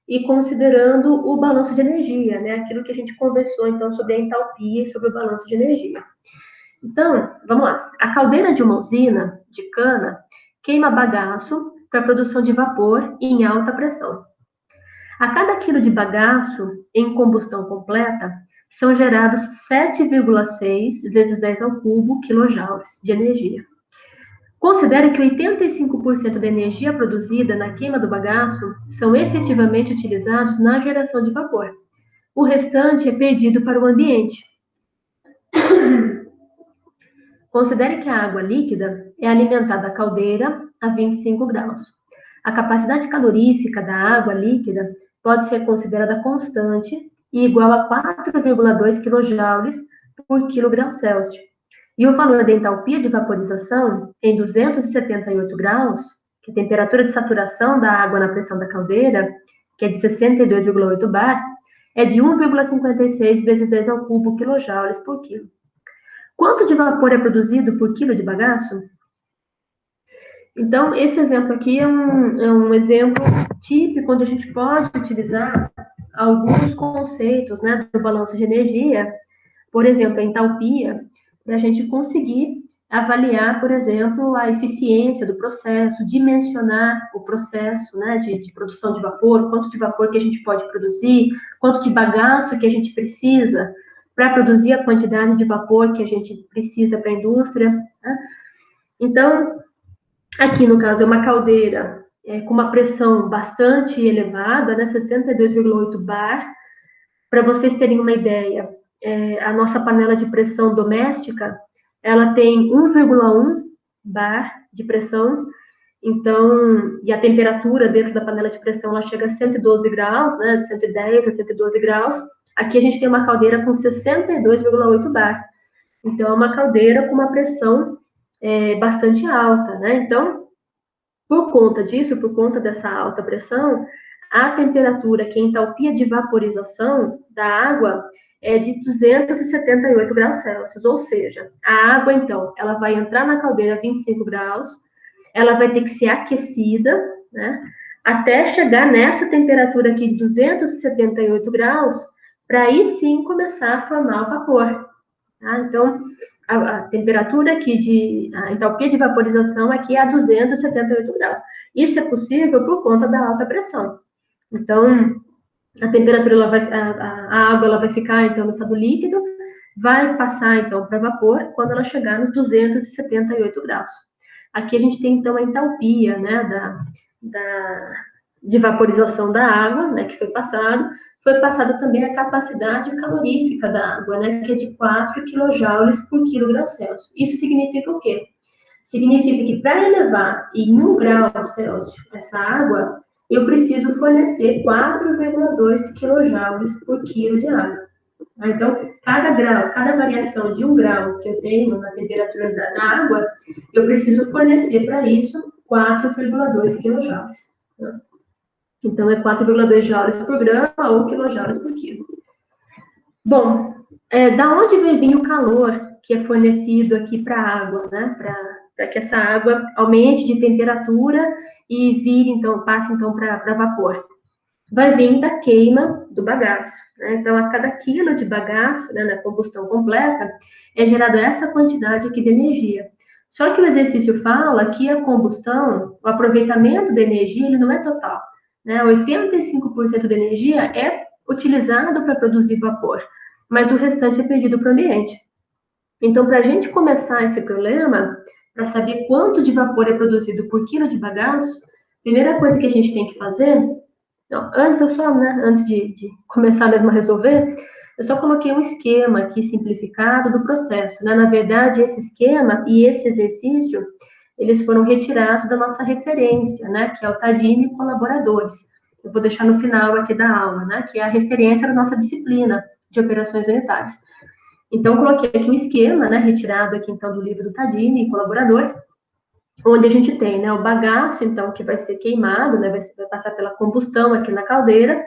e considerando o balanço de energia, né? Aquilo que a gente conversou, então, sobre a entalpia e sobre o balanço de energia. Então, vamos lá. A caldeira de uma usina de cana queima bagaço para a produção de vapor em alta pressão. A cada quilo de bagaço em combustão completa, são gerados 7,6 vezes 10 ao cubo quilojoules de energia. Considere que 85% da energia produzida na queima do bagaço são efetivamente utilizados na geração de vapor. O restante é perdido para o ambiente. Considere que a água líquida é alimentada à caldeira a 25 graus. A capacidade calorífica da água líquida pode ser considerada constante e igual a 4,2 kJ por quilograu Celsius. E o valor da entalpia de vaporização em 278 graus, que é a temperatura de saturação da água na pressão da caldeira, que é de 62,8 bar, é de 1,56 vezes 10 ao cubo quilojoules por quilo. Quanto de vapor é produzido por quilo de bagaço? Então, esse exemplo aqui é um exemplo típico onde a gente pode utilizar alguns conceitos, né, do balanço de energia, por exemplo, a entalpia, para a gente conseguir avaliar, por exemplo, a eficiência do processo, dimensionar o processo, né, de produção de vapor, quanto de vapor que a gente pode produzir, quanto de bagaço que a gente precisa para produzir a quantidade de vapor que a gente precisa para a indústria, né? Então, aqui no caso é uma caldeira com uma pressão bastante elevada, né, 62,8 bar. Para vocês terem uma ideia, a nossa panela de pressão doméstica, ela tem 1,1 bar de pressão, então, e a temperatura dentro da panela de pressão, ela chega a 112 graus, né, de 110 a 112 graus. Aqui a gente tem uma caldeira com 62,8 bar. Então, é uma caldeira com uma pressão bastante alta, né? Então, por conta disso, por conta dessa alta pressão, a temperatura, que é a entalpia de vaporização da água, é de 278 graus Celsius, ou seja, a água, então, ela vai entrar na caldeira a 25 graus, ela vai ter que ser aquecida, né, até chegar nessa temperatura aqui de 278 graus, para aí sim começar a formar o vapor. Tá? Então, a temperatura aqui a entalpia de vaporização aqui é a 278 graus. Isso é possível por conta da alta pressão. Então, a temperatura, a água ela vai ficar, então, no estado líquido, vai passar, então, para vapor quando ela chegar nos 278 graus. Aqui a gente tem, então, a entalpia, né, de vaporização da água, né, que foi passado, foi passado também a capacidade calorífica da água, né, que é de 4 kJ por quilograu Celsius. Isso significa o quê? Significa que para elevar em 1 grau Celsius essa água, eu preciso fornecer 4,2 kJ por quilo de água. Então, cada grau, cada variação de 1 grau que eu tenho na temperatura da água, eu preciso fornecer para isso 4,2 kJ. Então, é 4,2 joules por grama ou quilojoules por quilo. Bom, da onde vai vir o calor que é fornecido aqui para a água, né? Para que essa água aumente de temperatura e vire, então, passe então para vapor. Vai vir da queima do bagaço, né? Então, a cada quilo de bagaço, né, na combustão completa, é gerada essa quantidade aqui de energia. Só que o exercício fala que a combustão, o aproveitamento da energia, ele não é total, né? 85% da energia é utilizado para produzir vapor, mas o restante é perdido para o ambiente. Então, para a gente começar esse problema, para saber quanto de vapor é produzido por quilo de bagaço, a primeira coisa que a gente tem que fazer, então, antes de começar mesmo a resolver, eu só coloquei um esquema aqui simplificado do processo, né? Na verdade, esse esquema e esse exercício, eles foram retirados da nossa referência, né? Que é o Tadini e colaboradores. Eu vou deixar no final aqui da aula, né? Que é a referência da nossa disciplina de operações unitárias. Então, coloquei aqui um esquema, né? Retirado aqui, então, do livro do Tadini e colaboradores, onde a gente tem, né, o bagaço, então, que vai ser queimado, né, vai passar pela combustão aqui na caldeira,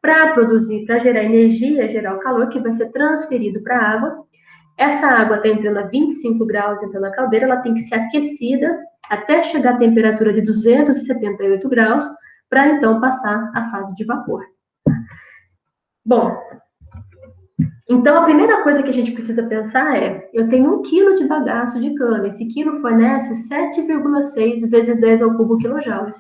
para produzir, para gerar energia, gerar o calor, que vai ser transferido para a água. Essa água está entrando a 25 graus, então, na caldeira, ela tem que ser aquecida até chegar à temperatura de 278 graus, para, então, passar a fase de vapor. Bom, então, a primeira coisa que a gente precisa pensar é, eu tenho 1 quilo de bagaço de cana, esse quilo fornece 7,6 vezes 10 ao cubo quilojoules.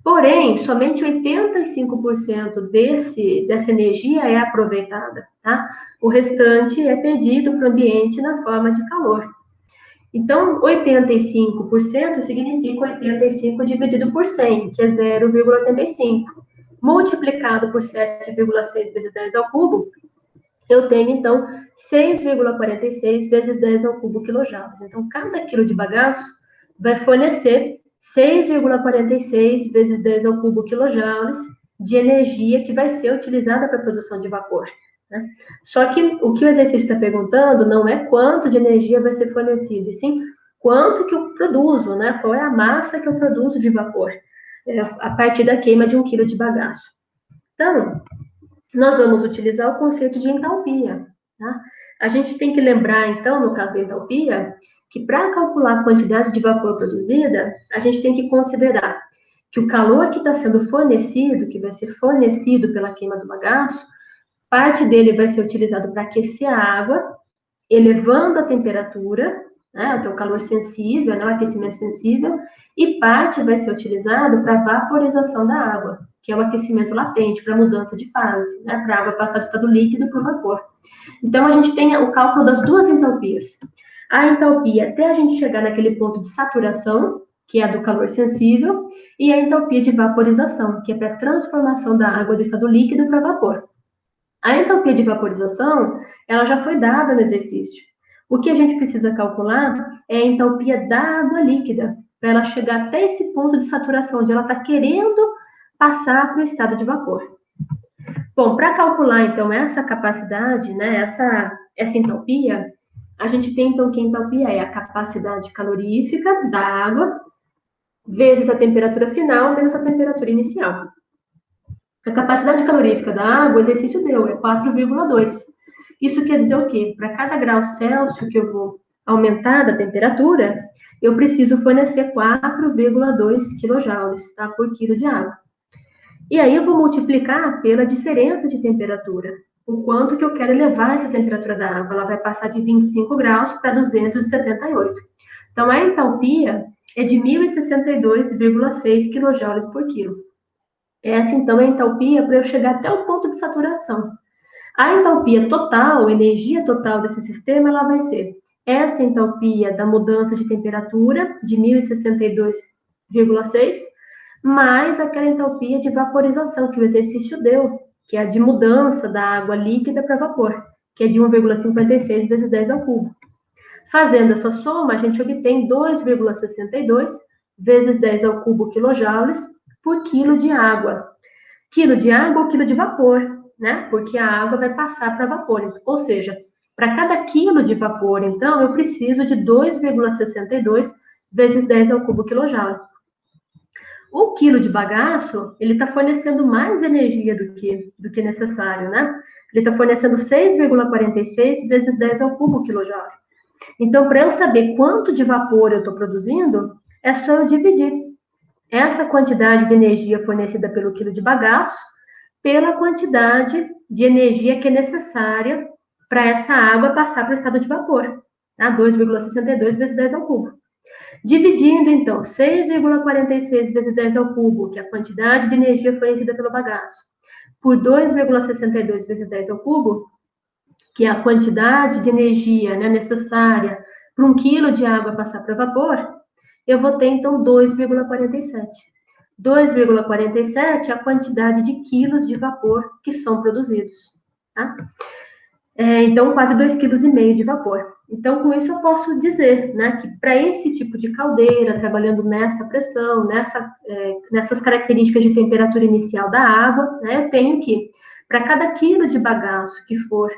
Porém, somente 85% dessa energia é aproveitada, tá? O restante é perdido para o ambiente na forma de calor. Então, 85% significa 85 dividido por 100, que é 0,85. Multiplicado por 7,6 vezes 10 ao cubo, eu tenho, então, 6,46 vezes 10 ao cubo quilojoules. Então, cada quilo de bagaço vai fornecer 6,46 vezes 10 ao cubo quilojoules de energia que vai ser utilizada para a produção de vapor, né? Só que o que o exercício está perguntando não é quanto de energia vai ser fornecido, e sim quanto que eu produzo, né? Qual é a massa que eu produzo de vapor a partir da queima de 1 quilo de bagaço. Então, nós vamos utilizar o conceito de entalpia, tá? A gente tem que lembrar, então, no caso da entalpia, que para calcular a quantidade de vapor produzida, a gente tem que considerar que o calor que está sendo fornecido, que vai ser fornecido pela queima do bagaço, parte dele vai ser utilizado para aquecer a água, elevando a temperatura, né, que é o calor sensível, né, o aquecimento sensível, e parte vai ser utilizado para vaporização da água, que é o aquecimento latente, para mudança de fase, né, para a água passar do estado líquido para o vapor. Então, a gente tem o cálculo das duas entalpias. A entalpia até a gente chegar naquele ponto de saturação, que é a do calor sensível, e a entalpia de vaporização, que é para a transformação da água do estado líquido para vapor. A entalpia de vaporização, ela já foi dada no exercício. O que a gente precisa calcular é a entalpia da água líquida, para ela chegar até esse ponto de saturação, onde ela está querendo passar para o estado de vapor. Bom, para calcular, então, essa capacidade, né, essa entalpia, a gente tem, então, que a entalpia é a capacidade calorífica da água, vezes a temperatura final, menos a temperatura inicial. A capacidade calorífica da água, o exercício deu, é 4,2. Isso quer dizer o quê? Para cada grau Celsius que eu vou aumentar da temperatura, eu preciso fornecer 4,2 kJ, tá, por quilo de água. E aí eu vou multiplicar pela diferença de temperatura, o quanto que eu quero elevar essa temperatura da água. Ela vai passar de 25 graus para 278. Então, a entalpia é de 1.062,6 kJ por quilo. Essa, então, é a entalpia para eu chegar até o ponto de saturação. A entalpia total, a energia total desse sistema, ela vai ser essa entalpia da mudança de temperatura, de 1.062,6, mais aquela entalpia de vaporização que o exercício deu, que é a de mudança da água líquida para vapor, que é de 1,56 vezes 10 ao cubo. Fazendo essa soma, a gente obtém 2,62 vezes 10 ao cubo quilojoules por quilo de água. Quilo de água ou quilo de vapor, né? Porque a água vai passar para vapor. Ou seja, para cada quilo de vapor, então, eu preciso de 2,62 vezes 10 ao cubo quilojoule. O quilo de bagaço, ele está fornecendo mais energia do que necessário, né? Ele está fornecendo 6,46 vezes 10 ao cubo quilojoule. Então, para eu saber quanto de vapor eu estou produzindo, é só eu dividir essa quantidade de energia fornecida pelo quilo de bagaço pela quantidade de energia que é necessária para essa água passar para o estado de vapor, tá? 2,62 vezes 10 ao cubo. Dividindo, então, 6,46 vezes 10 ao cubo, que é a quantidade de energia fornecida pelo bagaço, por 2,62 vezes 10 ao cubo, que é a quantidade de energia, né, necessária para 1 quilo de água passar para vapor, eu vou ter, então, 2,47. 2,47 é a quantidade de quilos de vapor que são produzidos, tá? Então, quase 2,5 kg de vapor. Então, com isso, eu posso dizer, né, que para esse tipo de caldeira, trabalhando nessa pressão, nessas características de temperatura inicial da água, né, eu tenho que, para cada quilo de bagaço que for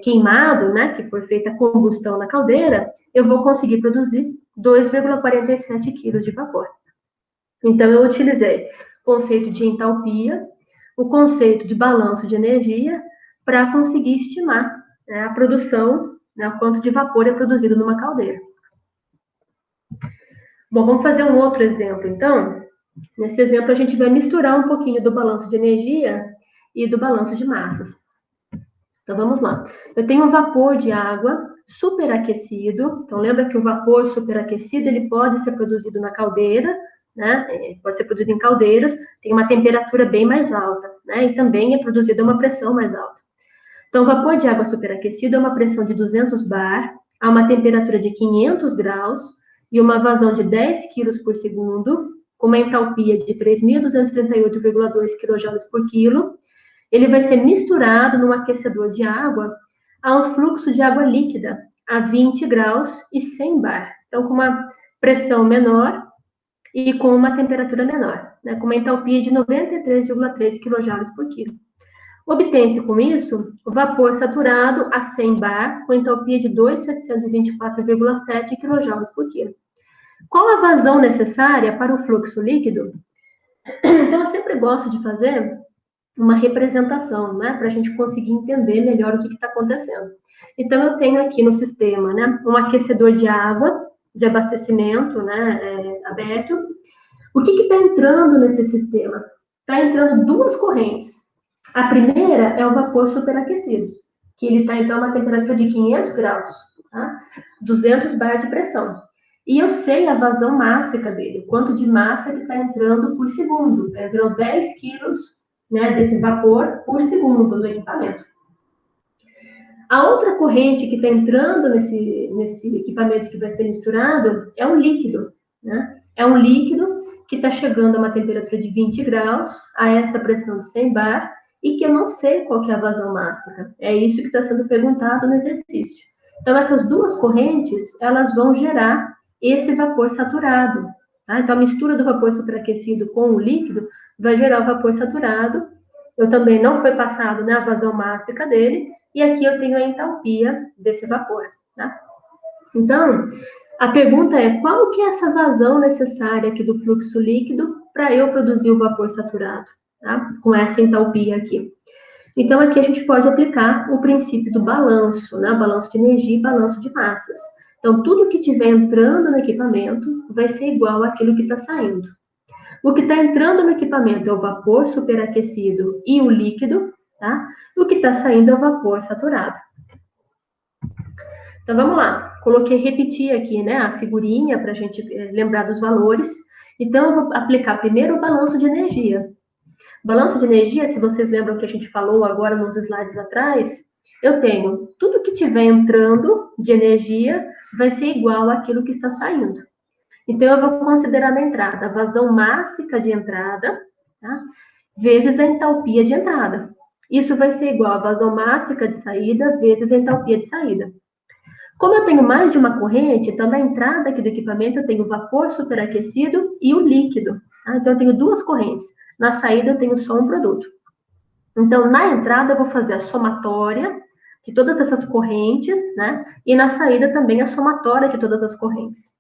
queimado, né, que for feita a combustão na caldeira, eu vou conseguir produzir 2,47 kg de vapor. Então, eu utilizei o conceito de entalpia, o conceito de balanço de energia, para conseguir estimar, né, a produção, né, o quanto de vapor é produzido numa caldeira. Bom, vamos fazer um outro exemplo, então. Nesse exemplo, a gente vai misturar um pouquinho do balanço de energia e do balanço de massas. Então, vamos lá. Eu tenho um vapor de água superaquecido. Então, lembra que o vapor superaquecido, ele pode ser produzido na caldeira, né? Pode ser produzido em caldeiras, tem uma temperatura bem mais alta, né? E também é produzido a uma pressão mais alta. Então, o vapor de água superaquecido é uma pressão de 200 bar, a uma temperatura de 500 graus e uma vazão de 10 kg por segundo, com uma entalpia de 3.238,2 kJ por quilo. Ele vai ser misturado num aquecedor de água a um fluxo de água líquida a 20 graus e 100 bar. Então, com uma pressão menor e com uma temperatura menor, né, com uma entalpia de 93,3 kJ por quilo. Obtém-se com isso o vapor saturado a 100 bar com entalpia de 2.724,7 kJ por quilo. Qual a vazão necessária para o fluxo líquido? Então, eu sempre gosto de fazer uma representação, né, para a gente conseguir entender melhor o que está acontecendo. Então, eu tenho aqui no sistema, né, um aquecedor de água, de abastecimento, né, aberto. O que está entrando nesse sistema? Está entrando duas correntes. A primeira é o vapor superaquecido, que ele está, então, a uma temperatura de 500 graus, tá? 200 bar de pressão. E eu sei a vazão mássica dele, quanto de massa que está entrando por segundo. Está entrando 10 quilos, né, desse vapor por segundo do equipamento. A outra corrente que está entrando nesse equipamento que vai ser misturado é um líquido, né? É um líquido que está chegando a uma temperatura de 20 graus, a essa pressão de 100 bar, e que eu não sei qual que é a vazão máxima. É isso que está sendo perguntado no exercício. Então, essas duas correntes, elas vão gerar esse vapor saturado, tá? Então, a mistura do vapor superaquecido com o líquido vai gerar o vapor saturado. Eu também não foi passado, né, a vazão máxima dele, e aqui eu tenho a entalpia desse vapor, tá? Então, a pergunta é, qual que é essa vazão necessária aqui do fluxo líquido para eu produzir o vapor saturado, tá? Com essa entalpia aqui. Então, aqui a gente pode aplicar o princípio do balanço, né? Balanço de energia e balanço de massas. Então, tudo que estiver entrando no equipamento vai ser igual àquilo que está saindo. O que está entrando no equipamento é o vapor superaquecido e o líquido, tá? O que está saindo é o vapor saturado. Então, vamos lá. Coloquei repetir aqui, né, a figurinha para a gente lembrar dos valores. Então, eu vou aplicar primeiro o balanço de energia. Balanço de energia, se vocês lembram que a gente falou agora nos slides atrás, eu tenho tudo que estiver entrando de energia vai ser igual àquilo que está saindo. Então, eu vou considerar na entrada a vazão máxima de entrada, tá? Vezes a entalpia de entrada. Isso vai ser igual a vazão máxima de saída vezes a entalpia de saída. Como eu tenho mais de uma corrente, então na entrada aqui do equipamento eu tenho o vapor superaquecido e o líquido. Tá? Então eu tenho duas correntes. Na saída eu tenho só um produto. Então na entrada eu vou fazer a somatória de todas essas correntes, né? E na saída também a somatória de todas as correntes.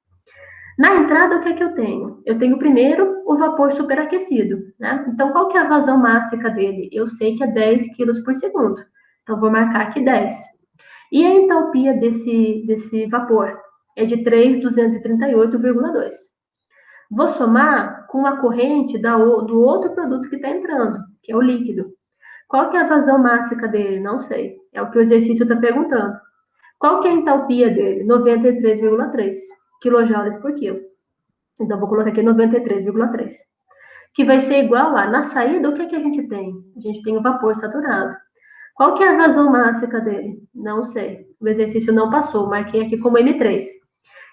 Na entrada, o que é que eu tenho? Eu tenho primeiro o vapor superaquecido, né? Então, qual que é a vazão máxima dele? Eu sei que é 10 quilos por segundo. Então, vou marcar aqui 10. E a entalpia desse vapor é de 3.238,2. Vou somar com a corrente do outro produto que está entrando, que é o líquido. Qual que é a vazão máxima dele? Não sei. É o que o exercício está perguntando. Qual que é a entalpia dele? 93,3 quilojoules por quilo. Então, vou colocar aqui 93,3. Que vai ser igual a, na saída, o que é que a gente tem? A gente tem o vapor saturado. Qual que é a vazão máxima dele? Não sei. O exercício não passou, marquei aqui como M3.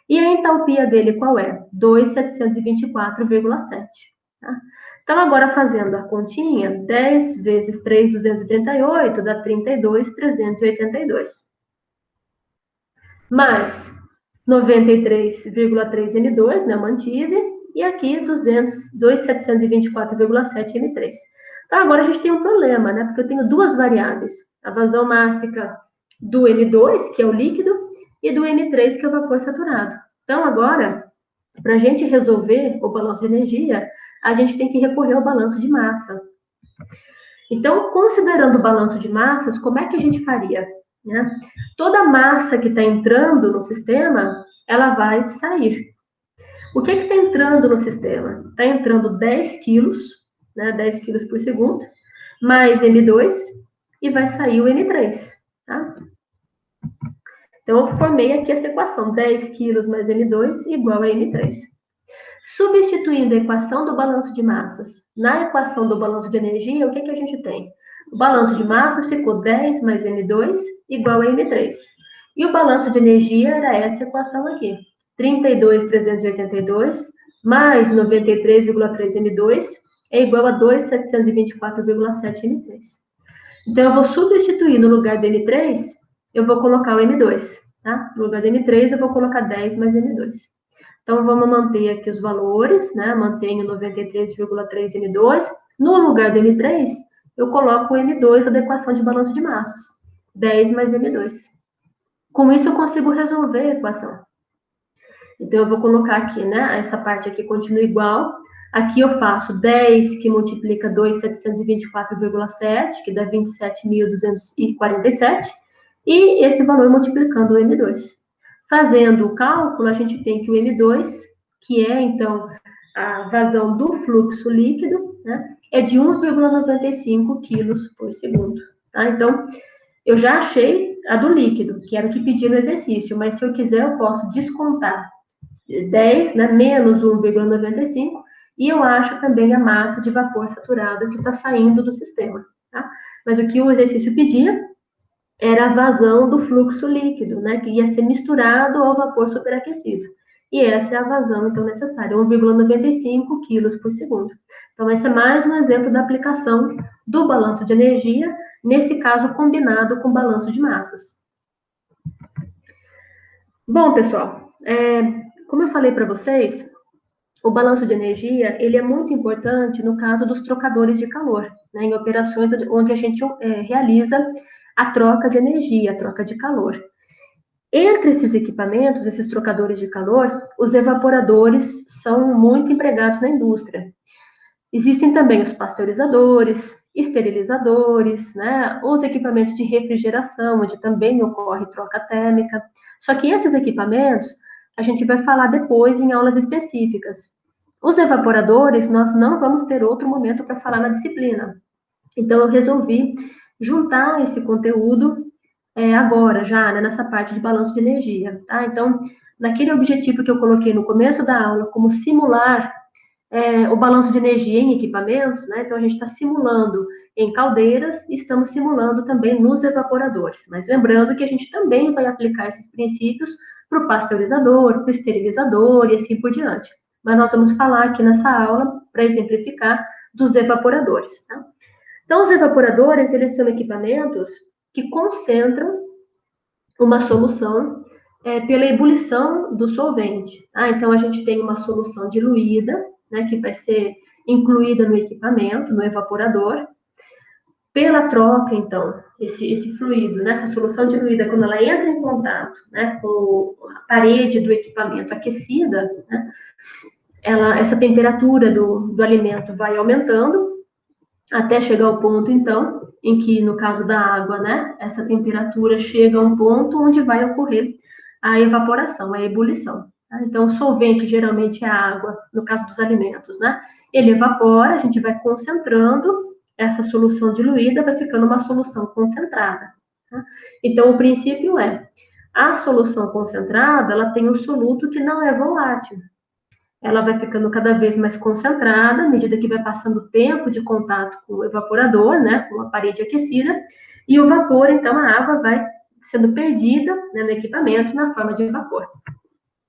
E a entalpia dele qual é? 2.724,7. Tá? Então, agora fazendo a continha, 10 vezes 3.238 dá 32.382. Mais 93,3 M2, né, mantive, e aqui 2.724,7 M3. Então, agora a gente tem um problema, né, porque eu tenho duas variáveis, a vazão máxima do M2, que é o líquido, e do M3, que é o vapor saturado. Então, agora, para a gente resolver o balanço de energia, a gente tem que recorrer ao balanço de massa. Então, considerando o balanço de massas, como é que a gente faria? Né? Toda massa que está entrando no sistema, ela vai sair. O que está entrando no sistema? Está entrando 10 quilos, né, 10 quilos por segundo, mais M2, e vai sair o M3. Tá? Então, eu formei aqui essa equação, 10 quilos mais M2 igual a M3. Substituindo a equação do balanço de massas na equação do balanço de energia, o que a gente tem? O balanço de massas ficou 10 mais M2 igual a M3. E o balanço de energia era essa equação aqui. 32.382 mais 93,3 M2 é igual a 2.724,7 M3. Então, eu vou substituir no lugar do M3, eu vou colocar o M2. Tá? No lugar do M3, eu vou colocar 10 mais M2. Então, vamos manter aqui os valores, né? Mantenho 93,3 M2. No lugar do M3, eu coloco o M2 da equação de balanço de massas. 10 mais M2. Com isso, eu consigo resolver a equação. Então, eu vou colocar aqui, né? Essa parte aqui continua igual. Aqui eu faço 10 que multiplica 2.724,7, que dá 27.247. E esse valor multiplicando o M2. Fazendo o cálculo, a gente tem que o M2, que é, então, a vazão do fluxo líquido, né, é de 1,95 quilos por segundo. Tá? Então, eu já achei a do líquido, que era o que pedi no exercício, mas se eu quiser, eu posso descontar 10, né, menos 1,95, e eu acho também a massa de vapor saturado que está saindo do sistema. Tá? Mas o que o exercício pedia era a vazão do fluxo líquido, né, que ia ser misturado ao vapor superaquecido. E essa é a vazão, então, necessária, 1,95 quilos por segundo. Então, esse é mais um exemplo da aplicação do balanço de energia, nesse caso, combinado com o balanço de massas. Bom, pessoal, como eu falei para vocês, o balanço de energia, ele é muito importante no caso dos trocadores de calor, né, em operações onde a gente realiza a troca de energia, a troca de calor. Entre esses equipamentos, esses trocadores de calor, os evaporadores são muito empregados na indústria. Existem também os pasteurizadores, esterilizadores, né, os equipamentos de refrigeração, onde também ocorre troca térmica. Só que esses equipamentos a gente vai falar depois em aulas específicas. Os evaporadores, nós não vamos ter outro momento para falar na disciplina. Então, eu resolvi juntar esse conteúdo agora, já, né, nessa parte de balanço de energia, tá? Então, naquele objetivo que eu coloquei no começo da aula, como simular o balanço de energia em equipamentos, né? Então, a gente está simulando em caldeiras e estamos simulando também nos evaporadores. Mas lembrando que a gente também vai aplicar esses princípios para o pasteurizador, para o esterilizador e assim por diante. Mas nós vamos falar aqui nessa aula, para exemplificar, dos evaporadores, tá? Então, os evaporadores, eles são equipamentos que concentram uma solução pela ebulição do solvente. Então, a gente tem uma solução diluída, né, que vai ser incluída no equipamento, no evaporador. Pela troca, então, esse fluido, né, essa solução diluída, quando ela entra em contato, né, com a parede do equipamento aquecida, né, essa temperatura do alimento vai aumentando até chegar ao ponto, então, em que, no caso da água, né, essa temperatura chega a um ponto onde vai ocorrer a evaporação, a ebulição. Tá? Então, o solvente geralmente é a água, no caso dos alimentos, né? Ele evapora, a gente vai concentrando essa solução diluída, vai ficando uma solução concentrada. Tá? Então, o princípio é, a solução concentrada, ela tem um soluto que não é volátil. Ela vai ficando cada vez mais concentrada, à medida que vai passando o tempo de contato com o evaporador, né, com a parede aquecida, e o vapor, então, a água vai sendo perdida, né, no equipamento na forma de vapor.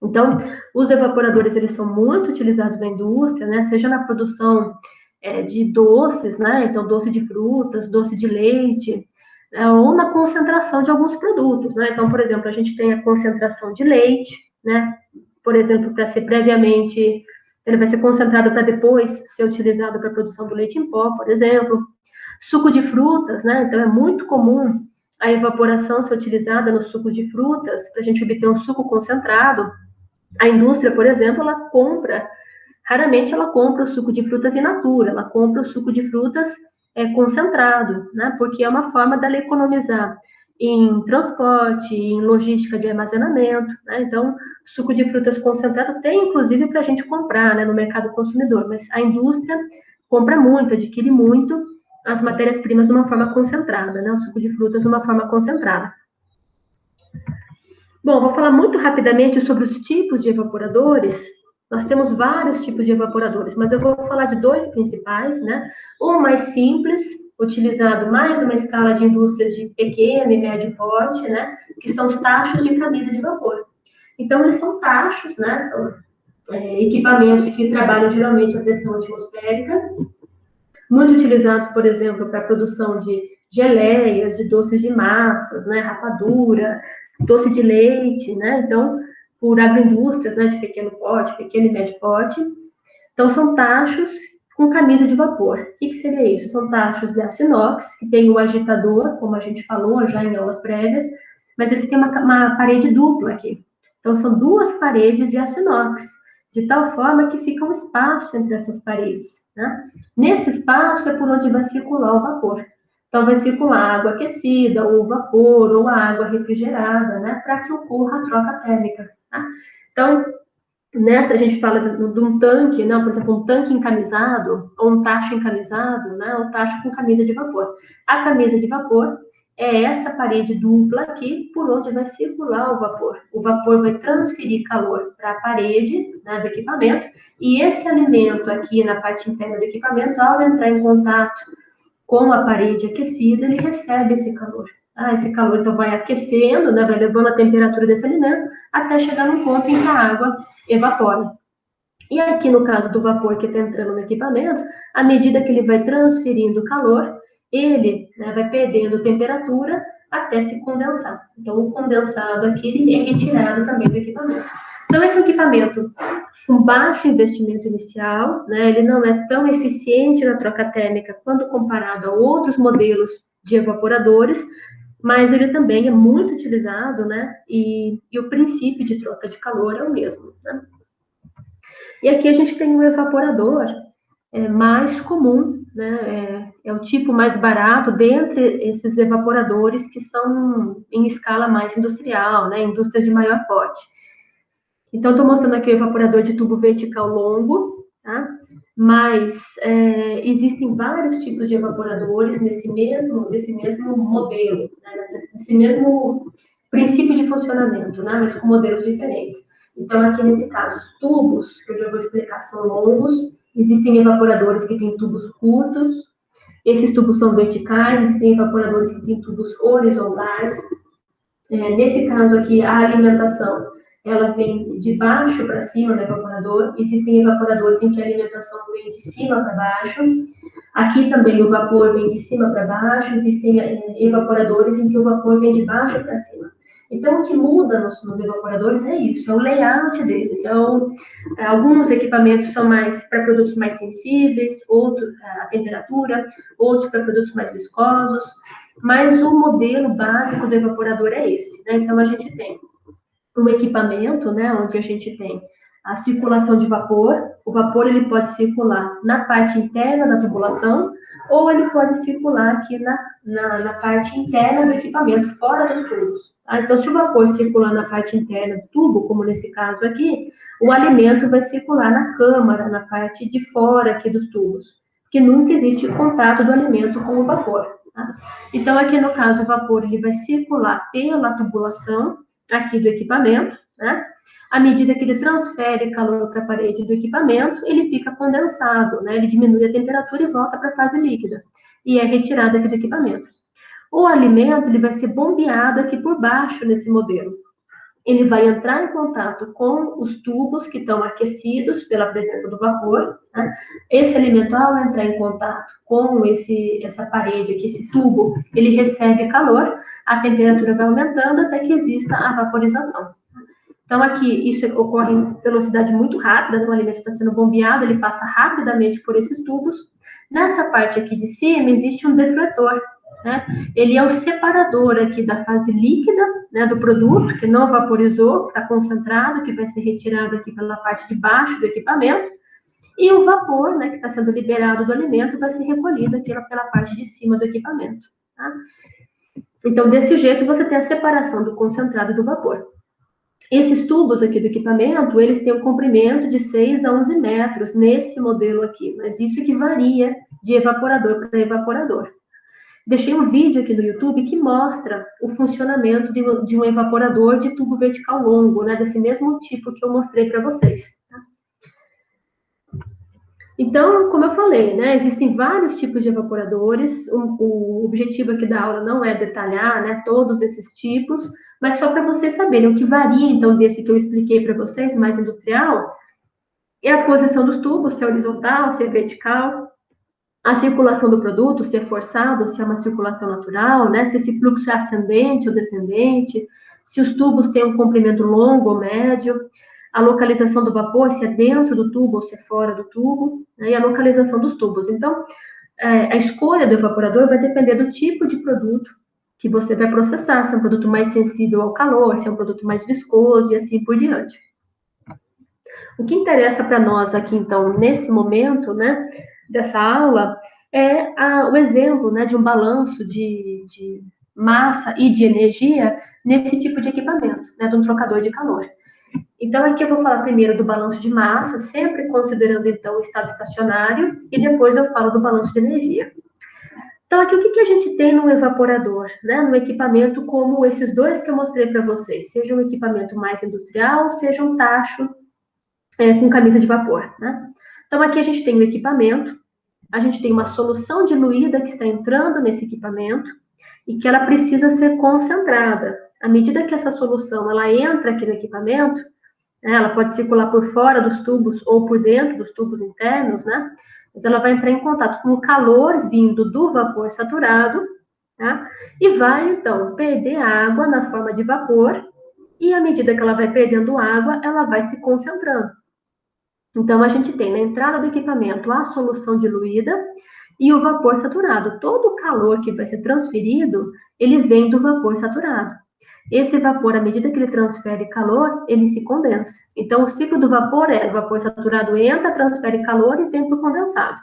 Então, os evaporadores, eles são muito utilizados na indústria, né, seja na produção de doces, né, então doce de frutas, doce de leite, ou na concentração de alguns produtos, né, então, por exemplo, a gente tem a concentração de leite, né, por exemplo, para ser previamente, ele vai ser concentrado para depois ser utilizado para a produção do leite em pó, por exemplo. Suco de frutas, né? Então é muito comum a evaporação ser utilizada nos sucos de frutas para a gente obter um suco concentrado. A indústria, por exemplo, raramente ela compra o suco de frutas in natura, ela compra o suco de frutas concentrado, né? Porque é uma forma dela economizar em transporte, em logística de armazenamento, né? Então, suco de frutas concentrado tem, inclusive, para a gente comprar, né, no mercado consumidor, mas a indústria compra muito, adquire muito as matérias-primas de uma forma concentrada, né? O suco de frutas de uma forma concentrada. Bom, vou falar muito rapidamente sobre os tipos de evaporadores. Nós temos vários tipos de evaporadores, mas eu vou falar de dois principais, né? Um mais simples, utilizado mais numa escala de indústrias de pequeno e médio porte, né? Que são os tachos de camisa de vapor. Então, eles são tachos, né? São equipamentos que trabalham geralmente a pressão atmosférica, muito utilizados, por exemplo, para a produção de geleias, de doces de massas, né? Rapadura, doce de leite, né? Então, por agroindústrias, né, de pequeno porte, pequeno e médio porte. Então, são tachos com camisa de vapor. O que seria isso? São tachos de aço inox, que tem o agitador, como a gente falou já em aulas prévias, mas eles têm uma parede dupla aqui. Então, são duas paredes de aço inox, de tal forma que fica um espaço entre essas paredes. Né? Nesse espaço é por onde vai circular o vapor. Então, vai circular água aquecida, ou vapor, ou a água refrigerada, né, para que ocorra a troca térmica. Tá? Então, nessa a gente fala de um tanque, né, por exemplo, um tanque encamisado, ou um tacho encamisado, né, um tacho com camisa de vapor. A camisa de vapor é essa parede dupla aqui, por onde vai circular o vapor. O vapor vai transferir calor para a parede, né, do equipamento, e esse alimento aqui na parte interna do equipamento, ao entrar em contato com a parede aquecida, ele recebe esse calor. Esse calor, então, vai aquecendo, né, vai levando a temperatura desse alimento até chegar num ponto em que a água evapora. E aqui, no caso do vapor que está entrando no equipamento, à medida que ele vai transferindo calor, ele, né, vai perdendo temperatura até se condensar. Então, o condensado aqui ele é retirado também do equipamento. Então, esse é um equipamento com baixo investimento inicial, né? Ele não é tão eficiente na troca térmica quando comparado a outros modelos de evaporadores, mas ele também é muito utilizado, né? E o princípio de troca de calor é o mesmo, né? E aqui a gente tem um evaporador mais comum, né? É o tipo mais barato dentre esses evaporadores que são em escala mais industrial, né? Indústrias de maior porte. Então, estou mostrando aqui o evaporador de tubo vertical longo, tá? Mas existem vários tipos de evaporadores nesse mesmo modelo, né? Nesse mesmo princípio de funcionamento, né? Mas com modelos diferentes. Então, aqui nesse caso, os tubos, que eu já vou explicar, são longos. Existem evaporadores que têm tubos curtos. Esses tubos são verticais. Existem evaporadores que têm tubos horizontais. Nesse caso aqui, a alimentação ela vem de baixo para cima do evaporador. Existem evaporadores em que a alimentação vem de cima para baixo. Aqui também o vapor vem de cima para baixo, existem evaporadores em que o vapor vem de baixo para cima. Então, o que muda nos evaporadores é isso, é o layout deles. Alguns equipamentos são mais para produtos mais sensíveis, outros a temperatura, outros para produtos mais viscosos, mas o modelo básico do evaporador é esse, né? Então, a gente tem um equipamento, né, onde a gente tem a circulação de vapor. O vapor ele pode circular na parte interna da tubulação ou ele pode circular aqui na parte interna do equipamento, fora dos tubos. Tá? Então, se o vapor circular na parte interna do tubo, como nesse caso aqui, o alimento vai circular na câmara, na parte de fora aqui dos tubos, porque nunca existe contato do alimento com o vapor. Tá? Então, aqui no caso, o vapor ele vai circular pela tubulação aqui do equipamento, né? À medida que ele transfere calor para a parede do equipamento, ele fica condensado, né? Ele diminui a temperatura e volta para a fase líquida, e é retirado aqui do equipamento. O alimento, ele vai ser bombeado aqui por baixo nesse modelo. Ele vai entrar em contato com os tubos que estão aquecidos pela presença do vapor, né? Esse alimento, ao entrar em contato com essa parede aqui, esse tubo, ele recebe calor, a temperatura vai aumentando até que exista a vaporização. Então, aqui, isso ocorre em velocidade muito rápida, o alimento está sendo bombeado, ele passa rapidamente por esses tubos. Nessa parte aqui de cima, existe um defletor, né? Ele é o separador aqui da fase líquida, né, do produto, que não vaporizou, está concentrado, que vai ser retirado aqui pela parte de baixo do equipamento, e o vapor, né, que está sendo liberado do alimento, vai ser recolhido aqui pela parte de cima do equipamento. Tá? Então, desse jeito, você tem a separação do concentrado e do vapor. Esses tubos aqui do equipamento, eles têm um comprimento de 6 a 11 metros nesse modelo aqui, mas isso que varia de evaporador para evaporador. Deixei um vídeo aqui no YouTube que mostra o funcionamento de um evaporador de tubo vertical longo, né, desse mesmo tipo que eu mostrei para vocês. Tá? Então, como eu falei, né, existem vários tipos de evaporadores. O objetivo aqui da aula não é detalhar, né, todos esses tipos, mas só para vocês saberem o que varia, então, desse que eu expliquei para vocês, mais industrial, é a posição dos tubos, se é horizontal, se é vertical, a circulação do produto, se é forçado, se é uma circulação natural, né, se esse fluxo é ascendente ou descendente, se os tubos têm um comprimento longo ou médio, a localização do vapor, se é dentro do tubo ou se é fora do tubo, né, e a localização dos tubos. Então, a escolha do evaporador vai depender do tipo de produto que você vai processar, se é um produto mais sensível ao calor, se é um produto mais viscoso e assim por diante. O que interessa para nós aqui, então, nesse momento, né, dessa aula, é o exemplo, né, de um balanço de massa e de energia nesse tipo de equipamento, né, de um trocador de calor. Então, aqui eu vou falar primeiro do balanço de massa, sempre considerando, então, o estado estacionário, e depois eu falo do balanço de energia. Então, aqui, o que a gente tem no evaporador, né, no equipamento como esses dois que eu mostrei para vocês, seja um equipamento mais industrial, seja um tacho com camisa de vapor, né? Então, aqui a gente tem o equipamento, a gente tem uma solução diluída que está entrando nesse equipamento e que ela precisa ser concentrada. À medida que essa solução ela entra aqui no equipamento, né, ela pode circular por fora dos tubos ou por dentro dos tubos internos, né? Mas ela vai entrar em contato com o calor vindo do vapor saturado, tá? E vai, então, perder água na forma de vapor, e à medida que ela vai perdendo água, ela vai se concentrando. Então, a gente tem na entrada do equipamento a solução diluída e o vapor saturado. Todo o calor que vai ser transferido, ele vem do vapor saturado. Esse vapor, à medida que ele transfere calor, ele se condensa. Então, o ciclo do vapor o vapor saturado entra, transfere calor e vem para o condensado.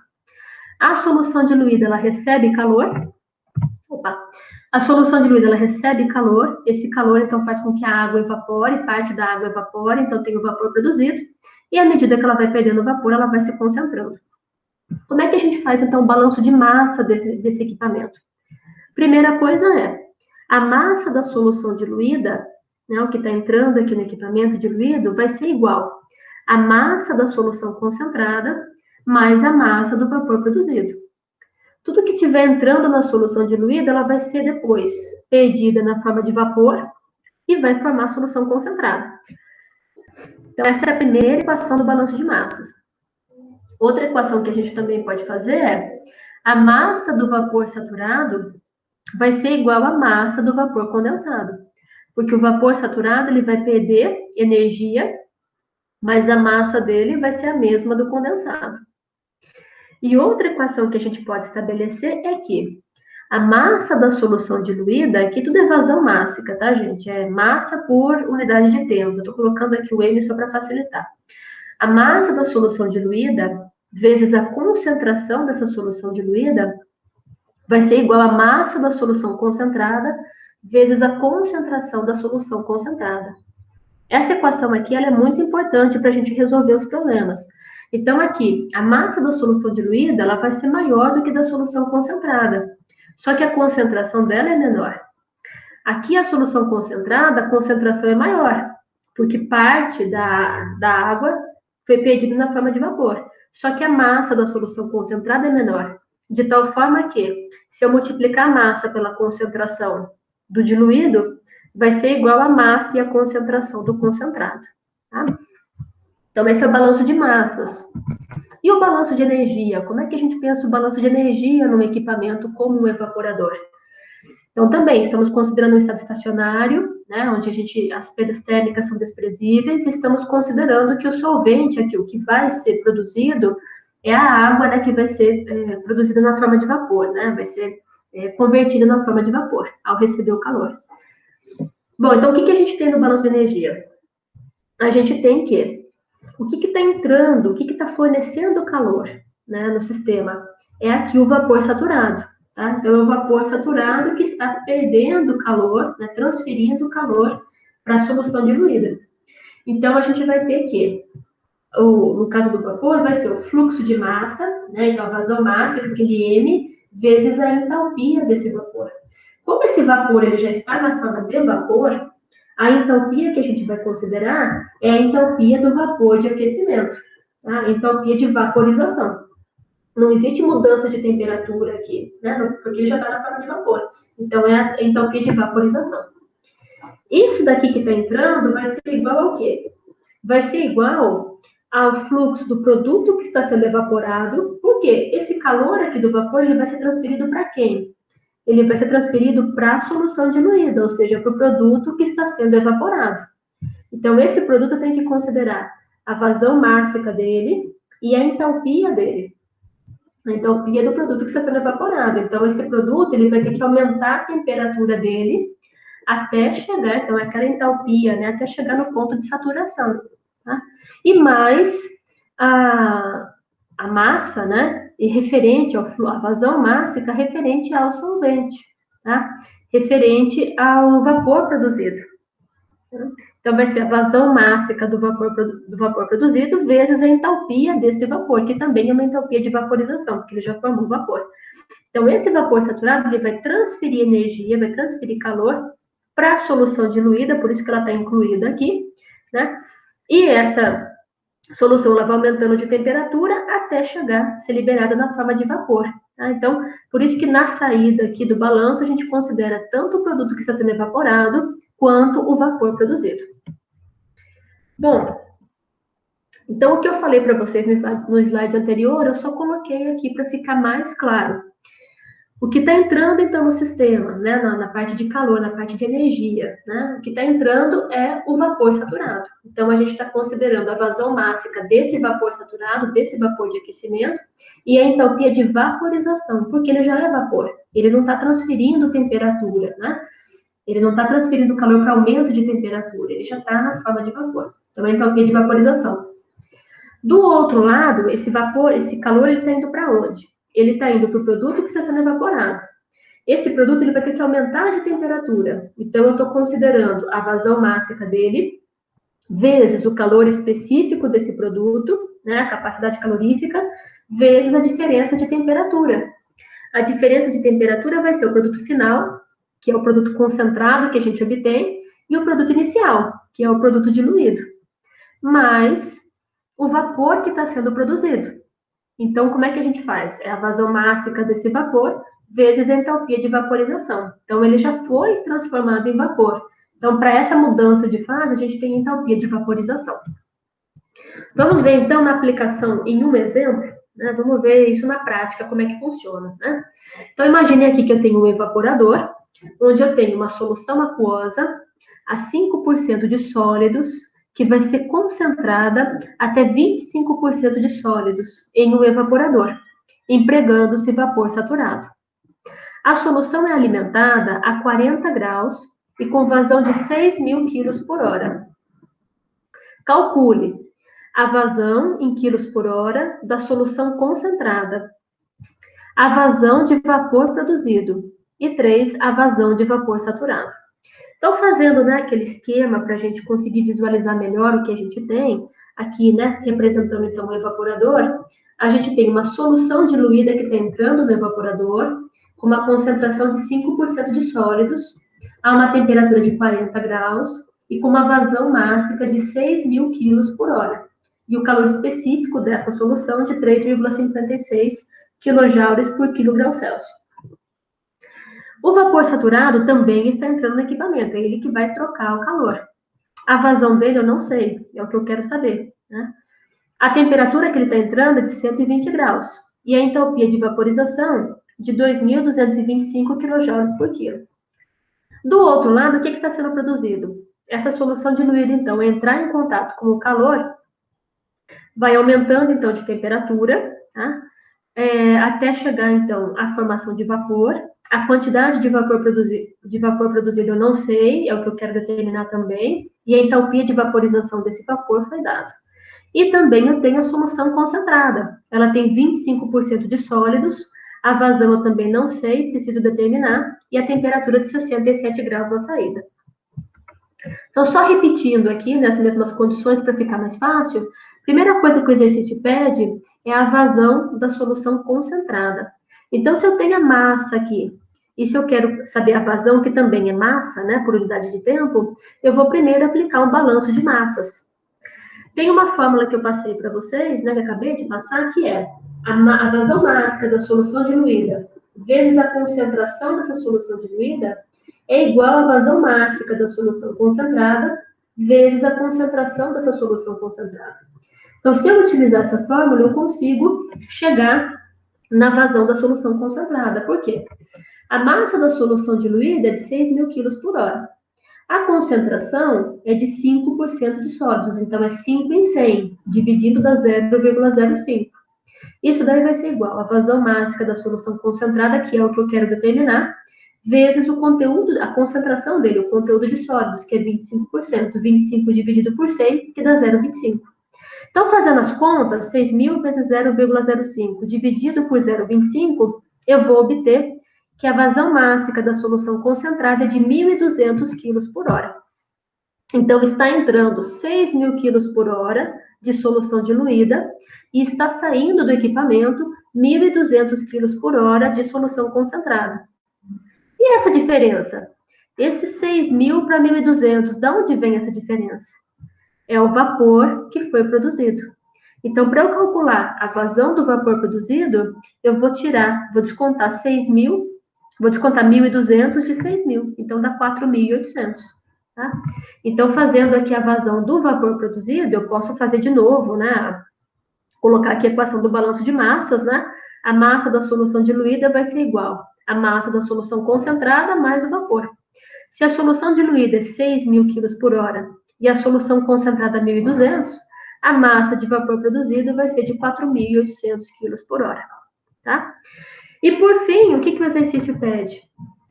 A solução diluída, ela recebe calor. A solução diluída, ela recebe calor. Esse calor, então, faz com que a água evapore, parte da água evapore, então tem o vapor produzido. E à medida que ela vai perdendo vapor, ela vai se concentrando. Como é que a gente faz, então, o balanço de massa desse equipamento? Primeira coisa a massa da solução diluída, né, o que está entrando aqui no equipamento diluído, vai ser igual à massa da solução concentrada mais a massa do vapor produzido. Tudo que estiver entrando na solução diluída, ela vai ser depois perdida na forma de vapor e vai formar a solução concentrada. Então, essa é a primeira equação do balanço de massas. Outra equação que a gente também pode fazer é A massa do vapor saturado vai ser igual à massa do vapor condensado, porque o vapor saturado ele vai perder energia, mas a massa dele vai ser a mesma do condensado. E outra equação que a gente pode estabelecer é que a massa da solução diluída, aqui tudo é vazão mássica, tá, gente? É massa por unidade de tempo. Eu estou colocando aqui o M só para facilitar. A massa da solução diluída vezes a concentração dessa solução diluída vai ser igual à massa da solução concentrada vezes a concentração da solução concentrada. Essa equação aqui ela é muito importante para a gente resolver os problemas. Então, aqui, a massa da solução diluída ela vai ser maior do que da solução concentrada. Só que a concentração dela é menor. Aqui, a solução concentrada, a concentração é maior, porque parte da água foi perdida na forma de vapor. Só que a massa da solução concentrada é menor. De tal forma que, se eu multiplicar a massa pela concentração do diluído, vai ser igual a massa e a concentração do concentrado. Tá? Então, esse é o balanço de massas. E o balanço de energia? Como é que a gente pensa o balanço de energia num equipamento como um evaporador? Então, também estamos considerando um estado estacionário, né, onde as perdas térmicas são desprezíveis, e estamos considerando que o solvente aqui, o que vai ser produzido, é a água, né, que vai ser produzida na forma de vapor, né, vai ser convertida na forma de vapor, ao receber o calor. Bom, então, o que a gente tem no balanço de energia? A gente tem que o que está entrando, o que está fornecendo calor, né, no sistema? É aqui o vapor saturado, tá? Então, é o vapor saturado que está perdendo calor, né, transferindo calor para a solução diluída. Então, a gente vai ter que, no caso do vapor, vai ser o fluxo de massa, né, então a vazão mássica, aquele M, vezes a entalpia desse vapor. Como esse vapor ele já está na forma de vapor, a entalpia que a gente vai considerar é a entalpia do vapor de aquecimento, tá? A entalpia de vaporização. Não existe mudança de temperatura aqui, né? Porque ele já está na forma de vapor. Então, é a entalpia de vaporização. Isso daqui que está entrando vai ser igual ao quê? Vai ser igual ao fluxo do produto que está sendo evaporado, porque esse calor aqui do vapor ele vai ser transferido para quem? Ele vai ser transferido para a solução diluída, ou seja, para o produto que está sendo evaporado. Então, esse produto tem que considerar a vazão mássica dele e a entalpia dele. A entalpia do produto que está sendo evaporado. Então, esse produto ele vai ter que aumentar a temperatura dele até chegar, então, aquela entalpia, né, até chegar no ponto de saturação. Tá? E mais a massa, né, e referente à vazão mássica, referente ao solvente, tá? Referente ao vapor produzido. Então, vai ser a vazão mássica do vapor produzido vezes a entalpia desse vapor, que também é uma entalpia de vaporização, porque ele já formou vapor. Então, esse vapor saturado, ele vai transferir energia, vai transferir calor para a solução diluída, por isso que ela está incluída aqui, né? E essa solução ela vai aumentando de temperatura até chegar, ser liberada na forma de vapor. Tá? Então, por isso que na saída aqui do balanço, a gente considera tanto o produto que está sendo evaporado, quanto o vapor produzido. Bom, então o que eu falei para vocês no slide anterior, eu só coloquei aqui para ficar mais claro. O que está entrando, então, no sistema, né, na parte de calor, na parte de energia, né, o que está entrando é o vapor saturado. Então, a gente está considerando a vazão mássica desse vapor saturado, desse vapor de aquecimento, e a entalpia de vaporização, porque ele já é vapor, ele não está transferindo temperatura, né? Ele não está transferindo calor para aumento de temperatura, ele já está na forma de vapor. Então, a entalpia de vaporização. Do outro lado, esse vapor, esse calor, ele está indo para onde? Ele está indo para o produto que está sendo evaporado. Esse produto ele vai ter que aumentar de temperatura. Então, eu estou considerando a vazão mássica dele, vezes o calor específico desse produto, né, a capacidade calorífica, vezes a diferença de temperatura. A diferença de temperatura vai ser o produto final, que é o produto concentrado que a gente obtém, e o produto inicial, que é o produto diluído, mais o vapor que está sendo produzido. Então, como é que a gente faz? É a vazão mássica desse vapor vezes a entalpia de vaporização. Então, ele já foi transformado em vapor. Então, para essa mudança de fase, a gente tem entalpia de vaporização. Vamos ver, então, na aplicação em um exemplo. né? Vamos ver isso na prática, como é que funciona, né? Então, imagine aqui que eu tenho um evaporador, onde eu tenho uma solução aquosa a 5% de sólidos, que vai ser concentrada até 25% de sólidos em um evaporador, empregando-se vapor saturado. A solução é alimentada a 40 graus e com vazão de 6.000 quilos por hora. Calcule a vazão em quilos por hora da solução concentrada, a vazão de vapor produzido e 3, a vazão de vapor saturado. Então, fazendo, né, aquele esquema para a gente conseguir visualizar melhor o que a gente tem, aqui, né, representando então o evaporador, a gente tem uma solução diluída que está entrando no evaporador, com uma concentração de 5% de sólidos, a uma temperatura de 40 graus e com uma vazão máxima de 6.000 quilos por hora. E o calor específico dessa solução de 3,56 quilojoules por quilograu Celsius. O vapor saturado também está entrando no equipamento, é ele que vai trocar o calor. A vazão dele eu não sei, é o que eu quero saber, né? A temperatura que ele está entrando é de 120 graus e a entalpia de vaporização de 2.225 kJ por quilo. Do outro lado, o que está sendo produzido? Essa solução diluída, então, entrar em contato com o calor, vai aumentando, então, de temperatura, tá? Até chegar, então, à formação de vapor. A quantidade de vapor produzido eu não sei, é o que eu quero determinar também, e a entalpia de vaporização desse vapor foi dado. E também eu tenho a solução concentrada, ela tem 25% de sólidos, a vazão eu também não sei, preciso determinar, e a temperatura de 67 graus na saída. Então, só repetindo aqui, nas mesmas condições, para ficar mais fácil, primeira coisa que o exercício pede é a vazão da solução concentrada. Então, se eu tenho a massa aqui, e se eu quero saber a vazão, que também é massa, né, por unidade de tempo, eu vou primeiro aplicar um balanço de massas. Tem uma fórmula que eu passei para vocês, né, que acabei de passar, que é a vazão máxima da solução diluída vezes a concentração dessa solução diluída é igual à vazão máxima da solução concentrada vezes a concentração dessa solução concentrada. Então, se eu utilizar essa fórmula, eu consigo chegar na vazão da solução concentrada. Por quê? A massa da solução diluída é de 6.000 quilos por hora. A concentração é de 5% de sólidos, então é 5 em 100, dividido da 0,05. Isso daí vai ser igual à vazão máxima da solução concentrada, que é o que eu quero determinar, vezes o conteúdo, a concentração dele, o conteúdo de sólidos, que é 25%. 25 dividido por 100, que dá 0,25. Então, fazendo as contas, 6.000 vezes 0,05 dividido por 0,25, eu vou obter que a vazão máxima da solução concentrada é de 1.200 quilos por hora. Então, está entrando 6.000 quilos por hora de solução diluída e está saindo do equipamento 1.200 quilos por hora de solução concentrada. E essa diferença? Esses 6.000 para 1.200, de onde vem essa diferença? É o vapor que foi produzido. Então, para eu calcular a vazão do vapor produzido, eu vou descontar 6.000, vou descontar 1.200 de 6.000, então dá 4.800. Tá? Então, fazendo aqui a vazão do vapor produzido, eu posso fazer de novo, né? Colocar aqui a equação do balanço de massas, né? A massa da solução diluída vai ser igual à massa da solução concentrada mais o vapor. Se a solução diluída é 6.000 quilos por hora e a solução concentrada 1.200, a massa de vapor produzido vai ser de 4.800 quilos por hora, tá? E por fim, o que o exercício pede?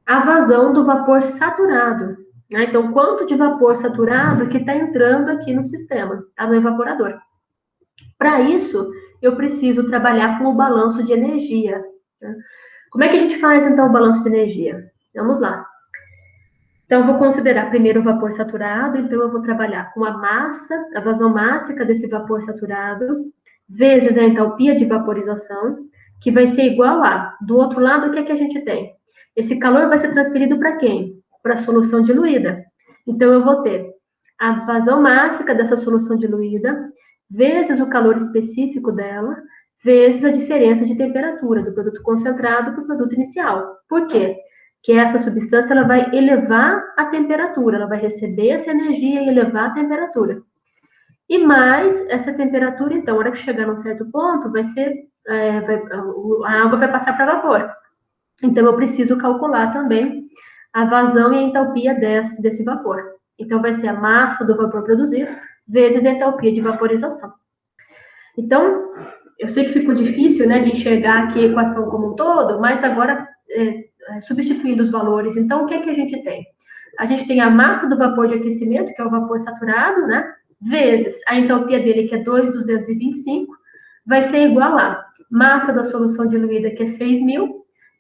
A vazão do vapor saturado. Né? Então, quanto de vapor saturado que está entrando aqui no sistema, tá? No evaporador. Para isso, eu preciso trabalhar com o balanço de energia. Né? Como é que a gente faz, então, o balanço de energia? Vamos lá. Então, eu vou considerar primeiro o vapor saturado, então eu vou trabalhar com a massa, a vazão máxima desse vapor saturado, vezes a entalpia de vaporização, que vai ser igual a, do outro lado, o que é que a gente tem? Esse calor vai ser transferido para quem? Para a solução diluída. Então, eu vou ter a vazão máxima dessa solução diluída, vezes o calor específico dela, vezes a diferença de temperatura do produto concentrado para o produto inicial. Por quê? Que essa substância ela vai elevar a temperatura, ela vai receber essa energia e elevar a temperatura. E mais essa temperatura, então, na hora que chegar num certo ponto, vai ser a água vai passar para vapor. Então, eu preciso calcular também a vazão e a entalpia desse vapor. Então, vai ser a massa do vapor produzido vezes a entalpia de vaporização. Então, eu sei que ficou difícil, né, de enxergar aqui a equação como um todo, mas agora, substituindo os valores, então, o que é que a gente tem? A gente tem a massa do vapor de aquecimento, que é o vapor saturado, né, vezes a entalpia dele, que é 2.225, vai ser igual a massa da solução diluída, que é 6.000,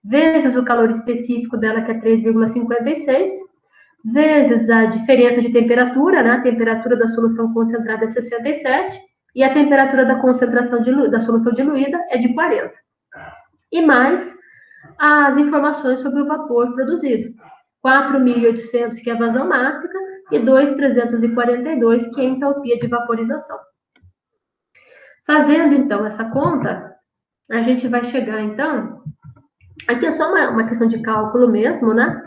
vezes o calor específico dela, que é 3,56, vezes a diferença de temperatura, né, a temperatura da solução concentrada é 67, e a temperatura da concentração da solução diluída é de 40. E mais as informações sobre o vapor produzido. 4.800, que é a vazão máxima, e 2.342, que é a entalpia de vaporização. Fazendo, então, essa conta, a gente vai chegar, então, aqui é só uma questão de cálculo mesmo, né?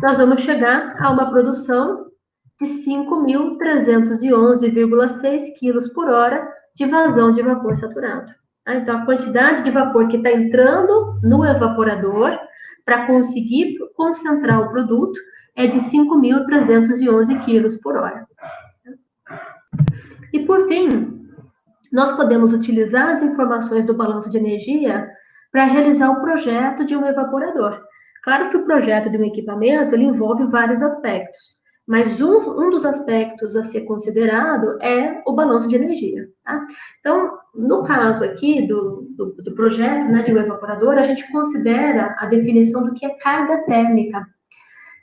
Nós vamos chegar a uma produção de 5.311,6 quilos por hora de vazão de vapor saturado. Tá? Então, a quantidade de vapor que está entrando no evaporador para conseguir concentrar o produto é de 5.311 quilos por hora. E, por fim, nós podemos utilizar as informações do balanço de energia para realizar o projeto de um evaporador. Claro que o projeto de um equipamento ele envolve vários aspectos, mas um dos aspectos a ser considerado é o balanço de energia. Tá? Então, no caso aqui do projeto, né, de um evaporador, a gente considera a definição do que é carga térmica.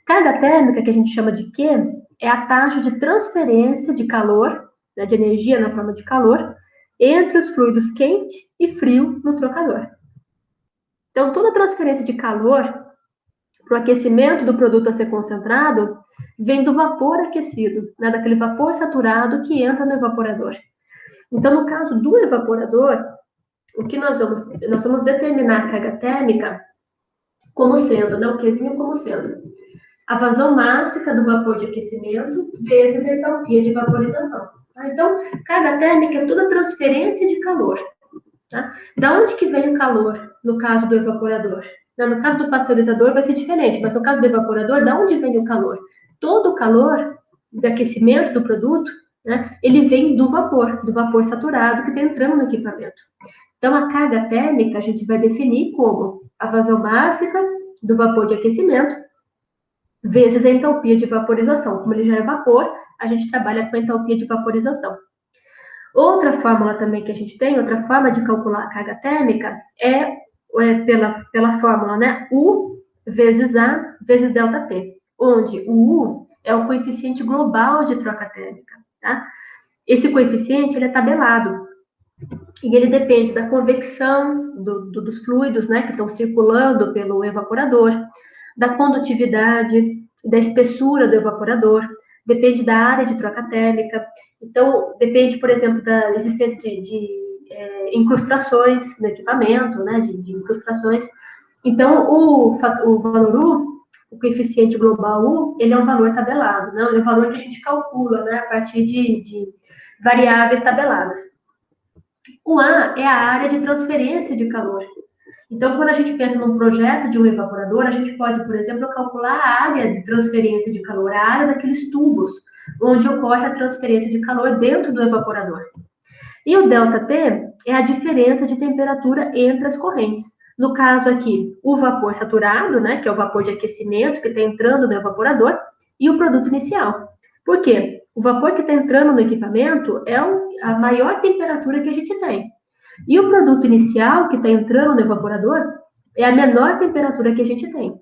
Carga térmica, que a gente chama de Q, é a taxa de transferência de calor, né, de energia na forma de calor, entre os fluidos quente e frio no trocador. Então, toda transferência de calor para o aquecimento do produto a ser concentrado vem do vapor aquecido, né, daquele vapor saturado que entra no evaporador. Então, no caso do evaporador, o que nós vamos determinar a carga térmica como sendo, né, o Qzinho como sendo a vazão máxima do vapor de aquecimento vezes a entalpia de vaporização. Tá? Então, carga térmica é toda transferência de calor. Tá? Da onde que vem o calor, no caso do evaporador? No caso do pasteurizador vai ser diferente, mas no caso do evaporador, da onde vem o calor? Todo o calor de aquecimento do produto, né, ele vem do vapor saturado que está entrando no equipamento. Então, a carga térmica a gente vai definir como a vazão máxima do vapor de aquecimento vezes a entalpia de vaporização. Como ele já é vapor, a gente trabalha com a entalpia de vaporização. Outra fórmula também que a gente tem, outra forma de calcular a carga térmica é pela fórmula, né? U vezes A vezes ΔT, onde o U é o coeficiente global de troca térmica, tá? Esse coeficiente, ele é tabelado, e ele depende da convecção dos fluidos, né, que estão circulando pelo evaporador, da condutividade, da espessura do evaporador, depende da área de troca térmica. Então, depende, por exemplo, da existência de incrustações no equipamento, né, de incrustações. Então, o valor U, o coeficiente global U, ele é um valor tabelado, né, é um valor que a gente calcula, né, a partir de variáveis tabeladas. O A é a área de transferência de calor. Então, quando a gente pensa num projeto de um evaporador, a gente pode, por exemplo, calcular a área de transferência de calor, a área daqueles tubos onde ocorre a transferência de calor dentro do evaporador. E o ΔT é a diferença de temperatura entre as correntes. No caso aqui, o vapor saturado, né, que é o vapor de aquecimento que está entrando no evaporador, e o produto inicial. Por quê? O vapor que está entrando no equipamento é a maior temperatura que a gente tem. E o produto inicial, que está entrando no evaporador, é a menor temperatura que a gente tem.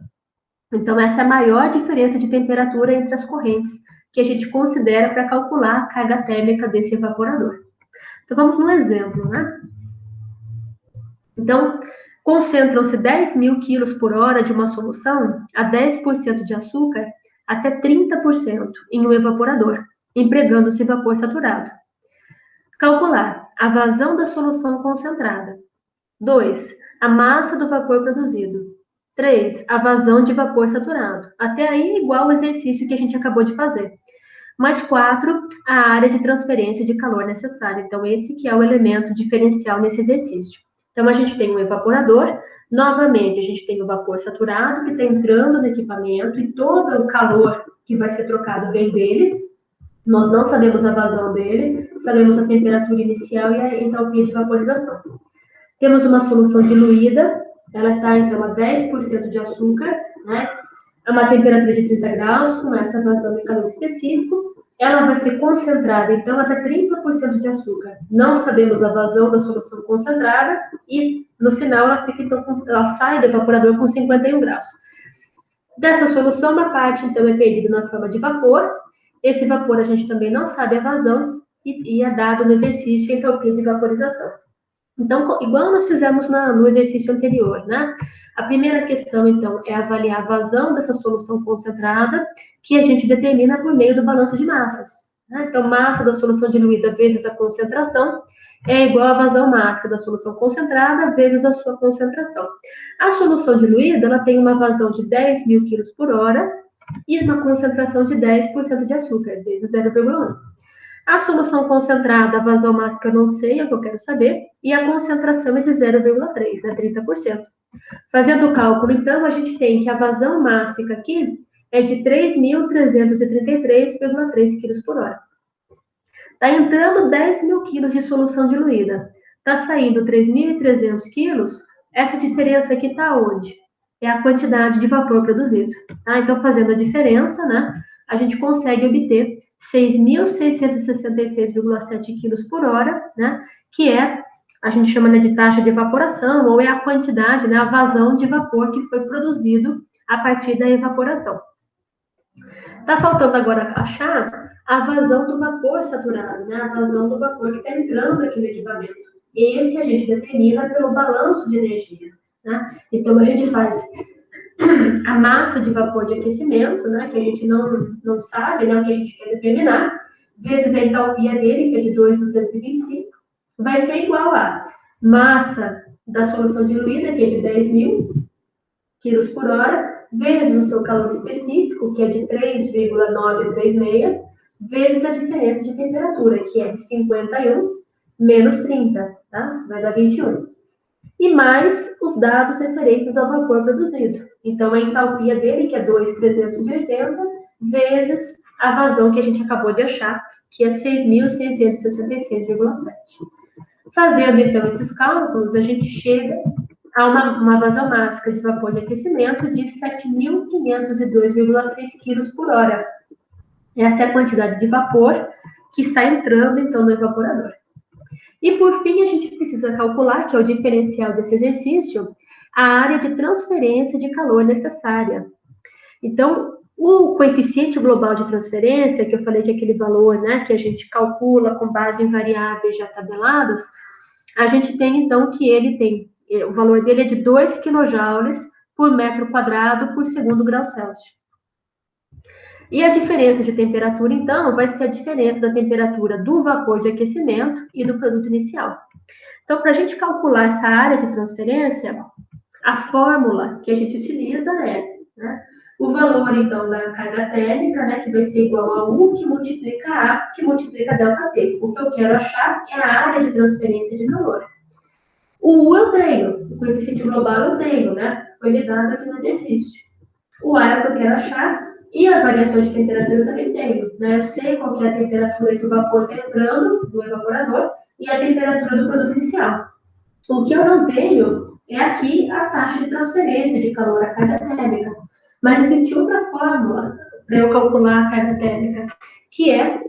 Então, essa é a maior diferença de temperatura entre as correntes que a gente considera para calcular a carga térmica desse evaporador. Então, vamos no exemplo, né? Então, concentram-se 10.000 quilos por hora de uma solução a 10% de açúcar até 30% em um evaporador, empregando-se vapor saturado. Calcular a vazão da solução concentrada. 2. A massa do vapor produzido. 3. A vazão de vapor saturado. Até aí, igual o exercício que a gente acabou de fazer. Mais 4, a área de transferência de calor necessária. Então, esse que é o elemento diferencial nesse exercício. Então, a gente tem um evaporador, novamente, a gente tem o vapor saturado que está entrando no equipamento e todo o calor que vai ser trocado vem dele. Nós não sabemos a vazão dele, sabemos a temperatura inicial e a entalpia de vaporização. Temos uma solução diluída, ela está, então, a 10% de açúcar, né? A uma temperatura de 30 graus, com essa vazão de calor específico. Ela vai ser concentrada, então, até 30% de açúcar. Não sabemos a vazão da solução concentrada e, no final, ela fica, então, ela sai do evaporador com 51 graus. Dessa solução, uma parte, então, é perdida na forma de vapor. Esse vapor a gente também não sabe a vazão e é dado no exercício a entalpia de vaporização. Então, igual nós fizemos no exercício anterior, né? A primeira questão, então, é avaliar a vazão dessa solução concentrada, que a gente determina por meio do balanço de massas, né? Então, massa da solução diluída vezes a concentração é igual à vazão máxima da solução concentrada vezes a sua concentração. A solução diluída, ela tem uma vazão de 10.000 quilos por hora e uma concentração de 10% de açúcar, vezes 0,1. A solução concentrada, a vazão máxima eu não sei, é o que eu quero saber, e a concentração é de 0,3, né, 30%. Fazendo o cálculo, então, a gente tem que a vazão máxima aqui é de 3.333,3 kg por hora. Está entrando 10.000 quilos de solução diluída. Está saindo 3.300 quilos. Essa diferença aqui está onde? É a quantidade de vapor produzido. Tá? Então, fazendo a diferença, né, a gente consegue obter 6.666,7 quilos por hora, né, que é, a gente chama, né, de taxa de evaporação, ou é a quantidade, né, a vazão de vapor que foi produzido a partir da evaporação. Está faltando agora achar a vazão do vapor saturado, né, a vazão do vapor que está entrando aqui no equipamento. Esse a gente determina pelo balanço de energia, né? Então, a gente faz a massa de vapor de aquecimento, né, que a gente não sabe, né, o que a gente quer determinar, vezes a entalpia dele, que é de 2.225, vai ser igual a massa da solução diluída, que é de 10.000 quilos por hora, vezes o seu calor específico, que é de 3,936, vezes a diferença de temperatura, que é de 51 menos 30, tá? Vai dar 21. E mais os dados referentes ao vapor produzido. Então, a entalpia dele, que é 2.380, vezes a vazão que a gente acabou de achar, que é 6.666,7. Fazendo, então, esses cálculos, a gente chega a uma vazão máxima de vapor de aquecimento de 7.502,6 kg por hora. Essa é a quantidade de vapor que está entrando, então, no evaporador. E, por fim, a gente precisa calcular, que é o diferencial desse exercício, a área de transferência de calor necessária. Então, o coeficiente global de transferência, que eu falei que é aquele valor, né, que a gente calcula com base em variáveis já tabeladas, a gente tem, então, que ele tem, o valor dele é de 2 kJ por metro quadrado por segundo grau Celsius. E a diferença de temperatura, então, vai ser a diferença da temperatura do vapor de aquecimento e do produto inicial. Então, para a gente calcular essa área de transferência, a fórmula que a gente utiliza é, né, o valor, então, da carga térmica, né, que vai ser igual a U, que multiplica A, que multiplica ΔT. O que eu quero achar é a área de transferência de calor. O U eu tenho, o coeficiente global eu tenho, né, foi me dado aqui no exercício. O A é o que eu quero achar, e a variação de temperatura eu também tenho, né? Eu sei qual que é a temperatura que o vapor está entrando no evaporador e a temperatura do produto inicial. O que eu não tenho é aqui a taxa de transferência de calor, a carga térmica. Mas existe outra fórmula para eu calcular a carga térmica, que é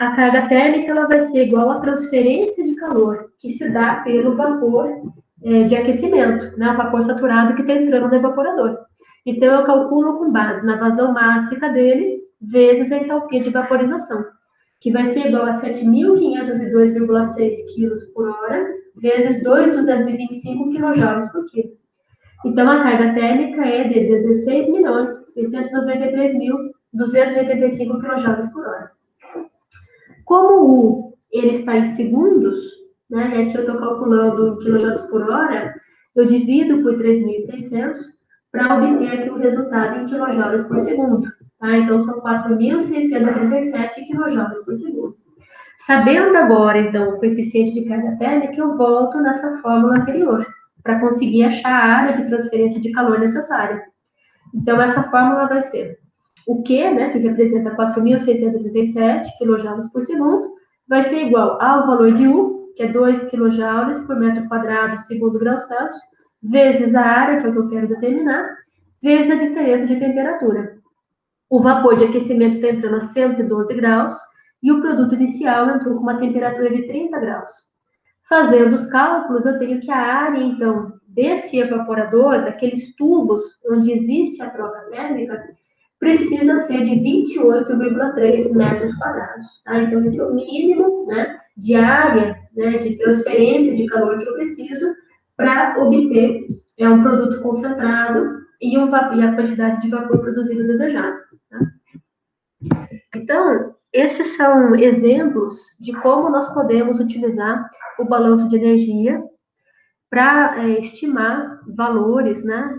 a carga térmica, ela vai ser igual à transferência de calor, que se dá pelo vapor de aquecimento, né? O vapor saturado que está entrando no evaporador. Então, eu calculo com base na vazão máxima dele, vezes a entalpia de vaporização, que vai ser igual a 7.502,6 kg por hora, vezes 2.225 kJ por quilo. Então, a carga térmica é de 16.693.285 kJ por hora. Como o U ele está em segundos, né, e aqui eu estou calculando em kJ por hora, eu divido por 3.600, para obter aqui o resultado em kJ por segundo. Tá? Então, são 4.637 kJ por segundo. Sabendo agora, então, o coeficiente de carga térmica, eu volto nessa fórmula anterior, para conseguir achar a área de transferência de calor necessária. Então, essa fórmula vai ser o Q, né, que representa 4.637 kJ por segundo, vai ser igual ao valor de U, que é 2 kJ por metro quadrado segundo grau Celsius, vezes a área, que é o que eu quero determinar, vezes a diferença de temperatura. O vapor de aquecimento está entrando a 112 graus e o produto inicial entrou com uma temperatura de 30 graus. Fazendo os cálculos, eu tenho que a área, então, desse evaporador, daqueles tubos onde existe a troca térmica, precisa ser de 28,3 metros quadrados. Tá? Então, esse é o mínimo, né, de área, né, de transferência de calor que eu preciso para obter um produto concentrado e a quantidade de vapor produzido desejado. Tá? Então, esses são exemplos de como nós podemos utilizar o balanço de energia para estimar valores, né,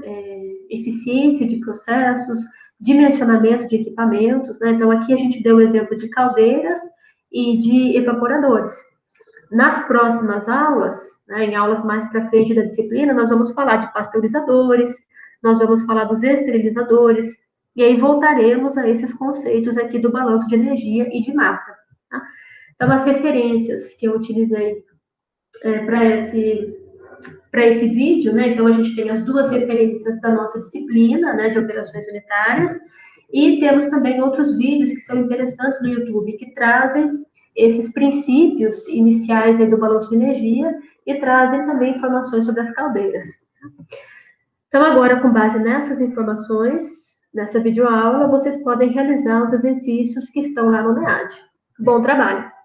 eficiência de processos, dimensionamento de equipamentos, né? Então, aqui a gente deu o exemplo de caldeiras e de evaporadores. Nas próximas aulas, né, em aulas mais para frente da disciplina, nós vamos falar de pasteurizadores, nós vamos falar dos esterilizadores, e aí voltaremos a esses conceitos aqui do balanço de energia e de massa. Tá? Então, as referências que eu utilizei para esse vídeo, né? Então, a gente tem as duas referências da nossa disciplina, né, de operações unitárias, e temos também outros vídeos que são interessantes no YouTube, que trazem esses princípios iniciais aí do balanço de energia e trazem também informações sobre as caldeiras. Então, agora, com base nessas informações, nessa videoaula, vocês podem realizar os exercícios que estão lá no NEAD. Bom trabalho!